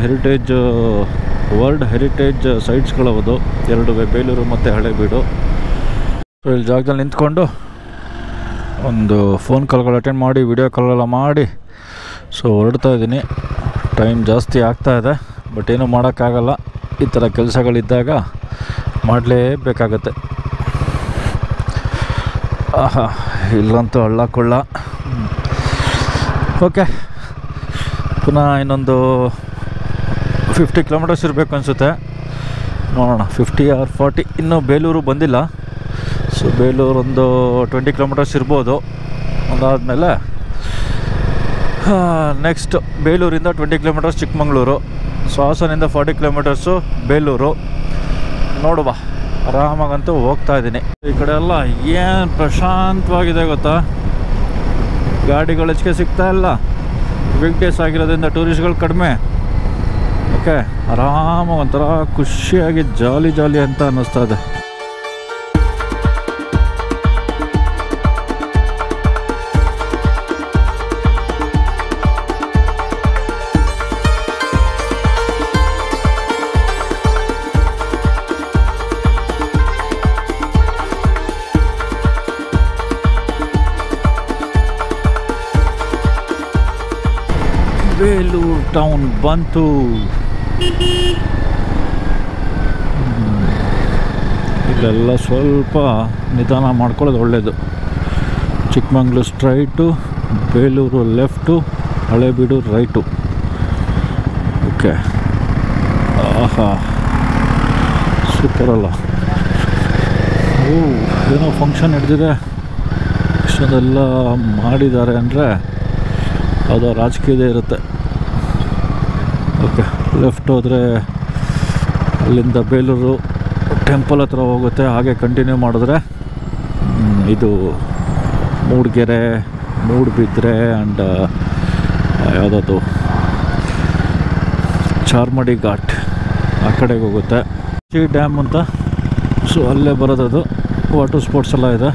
Speaker 1: ವರ್ಲ್ಡ್ ಹೆರಿಟೇಜ್ ಸೈಟ್ಸ್ಗಳವದು ಎರಡು, ಬೇಲೂರು ಮತ್ತು ಹಳೆಬೀಡು. ಸೊ ಇಲ್ಲಿ ಜಾಗದಲ್ಲಿ ನಿಂತ್ಕೊಂಡು ಒಂದು ಫೋನ್ ಕಾಲ್ಗಳು ಅಟೆಂಡ್ ಮಾಡಿ ವಿಡಿಯೋ ಕಾಲೆಲ್ಲ ಮಾಡಿ ಸೊ ಹೊರಡ್ತಾ ಇದ್ದೀನಿ. ಟೈಮ್ ಜಾಸ್ತಿ ಆಗ್ತಾಯಿದೆ, ಬಟ್ ಏನೂ ಮಾಡೋಕ್ಕಾಗಲ್ಲ. ಈ ಥರ ಕೆಲಸಗಳಿದ್ದಾಗ ಮಾಡಲೇಬೇಕಾಗತ್ತೆ. ಆಹಾ, ಇಲ್ಲಂತೂ ಹಳ್ಳ ಕೊಳ್ಳ. ಓಕೆ, ಪುನಃ ಇನ್ನೊಂದು 50 ಕಿಲೋಮೀಟರ್ಸ್ ಇರಬೇಕು ಅನಿಸುತ್ತೆ. ನೋಡೋಣ 50 or 40. ಇನ್ನೂ ಬೇಲೂರು ಬಂದಿಲ್ಲ. ಸೊ ಬೇಲೂರು ಒಂದು 20 ಕಿಲೋಮೀಟರ್ಸ್ ಇರ್ಬೋದು. ಅದಾದಮೇಲೆ ನೆಕ್ಸ್ಟ್ ಬೇಲೂರಿಂದ 20 ಕಿಲೋಮೀಟರ್ಸ್ ಚಿಕ್ಕಮಂಗ್ಳೂರು. ಸೊ ಹಾಸನಿಂದ 40 ಕಿಲೋಮೀಟರ್ಸು ಬೇಲೂರು. ನೋಡುವ, ಆರಾಮಾಗಂತೂ ಹೋಗ್ತಾ ಇದ್ದೀನಿ. ಈ ಕಡೆ ಎಲ್ಲ ಏನು ಪ್ರಶಾಂತವಾಗಿದೆ ಗೊತ್ತಾ. ಗಾಡಿಗಳು ಹೆಚ್ಚಿಗೆ ಸಿಗ್ತಾ ಇಲ್ಲ. ವೀಕ್ ಡೇಸ್ ಆಗಿರೋದ್ರಿಂದ ಟೂರಿಸ್ಟ್ಗಳು ಕಡಿಮೆ. ಓಕೆ, ಆರಾಮಾಗಿ ಒಂಥರ ಖುಷಿಯಾಗಿ ಜಾಲಿ ಅಂತ ಅನ್ನಿಸ್ತಾ ಇದೆ. ಟೌನ್ ಬಂತು. ಇಲ್ಲೆಲ್ಲ ಸ್ವಲ್ಪ ನಿಧಾನ ಮಾಡ್ಕೊಳ್ಳೋದು ಒಳ್ಳೆಯದು. Chikmagalur straight, Belur left, Halebidu right. Okay, ಆಹಾ ಸೂಪರ್ ಅಲ್ಲ. ಏನೋ ಫಂಕ್ಷನ್ ಹಿಡ್ದಿದೆ, ಇಷ್ಟೊಂದೆಲ್ಲ ಮಾಡಿದ್ದಾರೆ ಅಂದರೆ ಅದು ರಾಜಕೀಯದೇ ಇರುತ್ತೆ. ಓಕೆ, ಲೆಫ್ಟ್ ಹೋದರೆ ಅಲ್ಲಿಂದ ಬೇಲೂರು ಟೆಂಪಲ್ ಹತ್ರ ಹೋಗುತ್ತೆ. ಹಾಗೆ ಕಂಟಿನ್ಯೂ ಮಾಡಿದ್ರೆ ಇದು ಮೂಡಿಗೆರೆ, ಮೂಡುಬಿದ್ರೆ ಆ್ಯಂಡ್ ಯಾವುದದು ಚಾರ್ಮಡಿ ಘಾಟ್ ಆ ಕಡೆಗೆ ಹೋಗುತ್ತೆ. ಡ್ಯಾಮ್ ಅಂತ, ಸೊ ಅಲ್ಲೇ ಬರೋದದು. ವಾಟರ್ ಸ್ಪೋರ್ಟ್ಸ್ ಎಲ್ಲ ಇದೆ.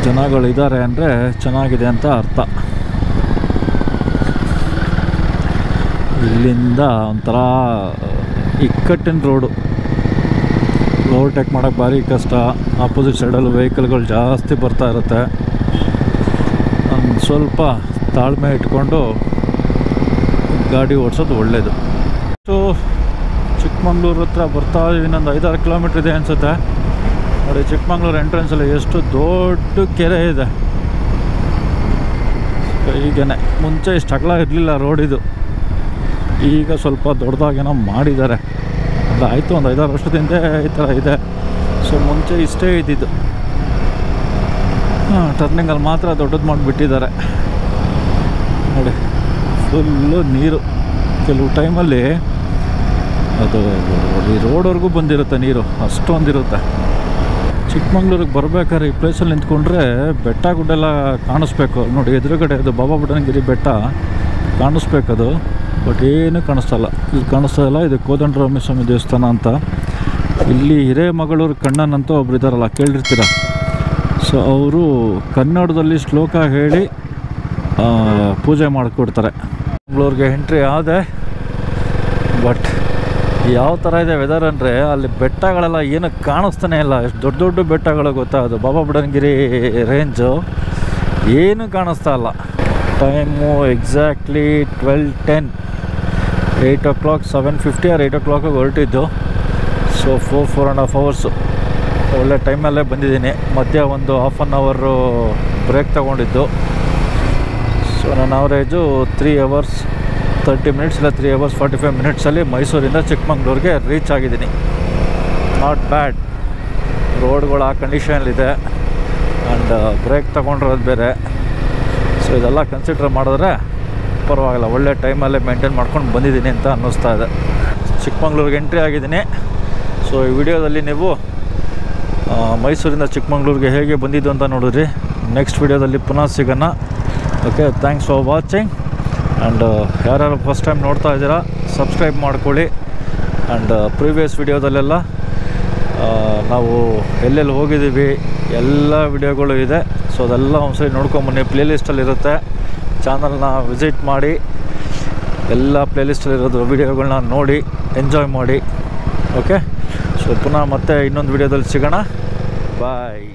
Speaker 1: ಜನಗಳಿದ್ದಾರೆ ಅಂದರೆ ಚೆನ್ನಾಗಿದೆ ಅಂತ ಅರ್ಥ. ಇಲ್ಲಿಂದ ಒಂಥರ ಇಕ್ಕಟ್ಟಿನ ರೋಡು, ಓವರ್ಟೇಕ್ ಮಾಡೋಕ್ಕೆ ಭಾರಿ ಕಷ್ಟ. ಆಪೋಸಿಟ್ ಸೈಡಲ್ಲಿ ವೆಹಿಕಲ್ಗಳು ಜಾಸ್ತಿ ಬರ್ತಾ ಇರುತ್ತೆ. ಒಂದು ಸ್ವಲ್ಪ ತಾಳ್ಮೆ ಇಟ್ಕೊಂಡು ಗಾಡಿ ಓಡಿಸೋದು ಒಳ್ಳೆಯದು. ಸೊ ಚಿಕ್ಕಮಂಗ್ಳೂರು ಹತ್ರ ಬರ್ತಾ ಇನ್ನೊಂದು 5-6 ಕಿಲೋಮೀಟ್ರ್ ಇದೆ ಅನಿಸುತ್ತೆ. ನೋಡಿ, ಚಿಕ್ಕಮಂಗ್ಳೂರು ಎಂಟ್ರೆನ್ಸಲ್ಲಿ ಎಷ್ಟು ದೊಡ್ಡ ಕೆರೆ ಇದೆ. ಈಗೇನೆ ಮುಂಚೆ ಇಷ್ಟು ಅಗಲ ಇರಲಿಲ್ಲ ರೋಡಿದು, ಈಗ ಸ್ವಲ್ಪ ದೊಡ್ಡದಾಗೇನೋ ಮಾಡಿದ್ದಾರೆ. ಆಯಿತು, ಒಂದು 5-6 ವರ್ಷದಿಂದ ಈ ಥರ ಇದೆ. ಸೊ ಮುಂಚೆ ಇಷ್ಟೇ ಇದ್ದಿದ್ದು. ಟರ್ನಿಂಗಲ್ಲಿ ಮಾತ್ರ ದೊಡ್ಡದು ಮಾಡಿಬಿಟ್ಟಿದ್ದಾರೆ. ನೋಡಿ, ಫುಲ್ಲು ನೀರು. ಕೆಲವು ಟೈಮಲ್ಲಿ ಅದು ಈ ರೋಡ್ವರೆಗೂ ಬಂದಿರುತ್ತೆ ನೀರು, ಅಷ್ಟೊಂದಿರುತ್ತೆ. ಚಿಕ್ಕಮಂಗ್ಳೂರಿಗೆ ಬರಬೇಕಾದ್ರೆ ಈ ಪ್ಲೇಸಲ್ಲಿ ನಿಂತ್ಕೊಂಡ್ರೆ ಬೆಟ್ಟ ಗುಡ್ಡೆಲ್ಲ ಕಾಣಿಸ್ಬೇಕು. ನೋಡಿ, ಎದುರುಗಡೆ ಅದು ಬಾಬಾ ಬುಡನಗಿರಿ ಬೆಟ್ಟ ಕಾಣಿಸ್ಬೇಕದು, ಬಟ್ ಏನೂ ಕಾಣಿಸ್ತಲ್ಲ. ಇಲ್ಲಿ ಕಾಣಿಸ್ತಾ ಇಲ್ಲ. ಇದು ಕೋದಂಡರಾಮ ಸ್ವಾಮಿ ದೇವಸ್ಥಾನ ಅಂತ. ಇಲ್ಲಿ ಹಿರೇಮಗಳೂರು ಕಣ್ಣನ್ ಅಂತ ಒಬ್ರು ಇದ್ದಾರಲ್ಲ, ಕೇಳಿರ್ತೀರ. ಸೊ ಅವರು ಕನ್ನಡದಲ್ಲಿ ಶ್ಲೋಕ ಹೇಳಿ ಪೂಜೆ ಮಾಡಿಕೊಡ್ತಾರೆ. ಮಂಗಳೂರಿಗೆ ಎಂಟ್ರಿ ಆದೆ. ಬಟ್ ಯಾವ ಥರ ಇದೆ ವೆದರ್ ಅಂದರೆ, ಅಲ್ಲಿ ಬೆಟ್ಟಗಳೆಲ್ಲ ಏನು ಕಾಣಿಸ್ತಾನೆ ಇಲ್ಲ. ಎಷ್ಟು ದೊಡ್ಡ ದೊಡ್ಡ ಬೆಟ್ಟಗಳು ಗೊತ್ತಾ, ಅದು ಬಾಬಾ ಬುಡನಗಿರಿ ರೇಂಜು, ಏನೂ ಕಾಣಿಸ್ತಾ ಇಲ್ಲ. Time exactly 12:10, 8 o'clock, 7:50 or 8 o'clock ಹೊರಟಿದ್ದು. ಸೊ 4.5 hours ಒಳ್ಳೆ ಟೈಮಲ್ಲೇ ಬಂದಿದ್ದೀನಿ. ಮಧ್ಯ ಒಂದು ಹಾಫ್ ಆನ್ ಅವರು ಬ್ರೇಕ್ ತೊಗೊಂಡಿದ್ದು. ಸೊ ನನ್ನ ಅವರೇಜು 3 hours 30 minutes ಇಲ್ಲ 3 hours 45 minutesಲ್ಲಿ ಮೈಸೂರಿಂದ ಚಿಕ್ಕಮಂಗ್ಳೂರಿಗೆ ರೀಚ್ ಆಗಿದ್ದೀನಿ. Not bad. ರೋಡ್ಗಳು ಆ ಕಂಡೀಷನಲ್ಲಿದೆ ಆ್ಯಂಡ್ ಬ್ರೇಕ್ ತೊಗೊಂಡಿರೋದು ಬೇರೆ. ಸೊ ಇದೆಲ್ಲ ಕನ್ಸಿಡರ್ ಮಾಡಿದ್ರೆ ಪರವಾಗಿಲ್ಲ, ಒಳ್ಳೆ ಟೈಮಲ್ಲೇ ಮೇಂಟೈನ್ ಮಾಡ್ಕೊಂಡು ಬಂದಿದ್ದೀನಿ ಅಂತ ಅನ್ನಿಸ್ತಾ ಇದೆ. ಚಿಕ್ಕಮಂಗ್ಳೂರಿಗೆ ಎಂಟ್ರಿ ಆಗಿದ್ದೀನಿ. ಸೊ ಈ ವಿಡಿಯೋದಲ್ಲಿ ನೀವು ಮೈಸೂರಿಂದ ಚಿಕ್ಕಮಂಗ್ಳೂರಿಗೆ ಹೇಗೆ ಬಂದಿದ್ದು ಅಂತ ನೋಡಿದ್ರಿ. ನೆಕ್ಸ್ಟ್ ವಿಡಿಯೋದಲ್ಲಿ ಪುನಃ ಸಿಗೋಣ. Okay, thanks for watching. And ಯಾರ್ಯಾರು ಫಸ್ಟ್ ಟೈಮ್ ನೋಡ್ತಾ ಇದ್ದೀರಾ, ಸಬ್ಸ್ಕ್ರೈಬ್ ಮಾಡ್ಕೊಳ್ಳಿ. ಆ್ಯಂಡ್ ಪ್ರೀವಿಯಸ್ ವಿಡಿಯೋದಲ್ಲೆಲ್ಲ ನಾವು ಎಲ್ಲೆಲ್ಲಿ ಹೋಗಿದ್ದೀವಿ ಎಲ್ಲ ವಿಡಿಯೋಗಳು ಇದೆ. ಸೊ ಅದೆಲ್ಲ ಒಂದ್ಸರಿ ನೋಡ್ಕೊಂಬನ್ನಿ, ಪ್ಲೇಲಿಸ್ಟಲ್ಲಿರುತ್ತೆ. ಚಾನಲ್ನ ವಿಸಿಟ್ ಮಾಡಿ, ಎಲ್ಲ ಪ್ಲೇಲಿಸ್ಟಲ್ಲಿರೋದು ವಿಡಿಯೋಗಳನ್ನ ನೋಡಿ ಎಂಜಾಯ್ ಮಾಡಿ. ಓಕೆ, ಸೊ ಪುನಃ ಮತ್ತೆ ಇನ್ನೊಂದು ವಿಡಿಯೋದಲ್ಲಿ ಸಿಗೋಣ. ಬಾಯ್.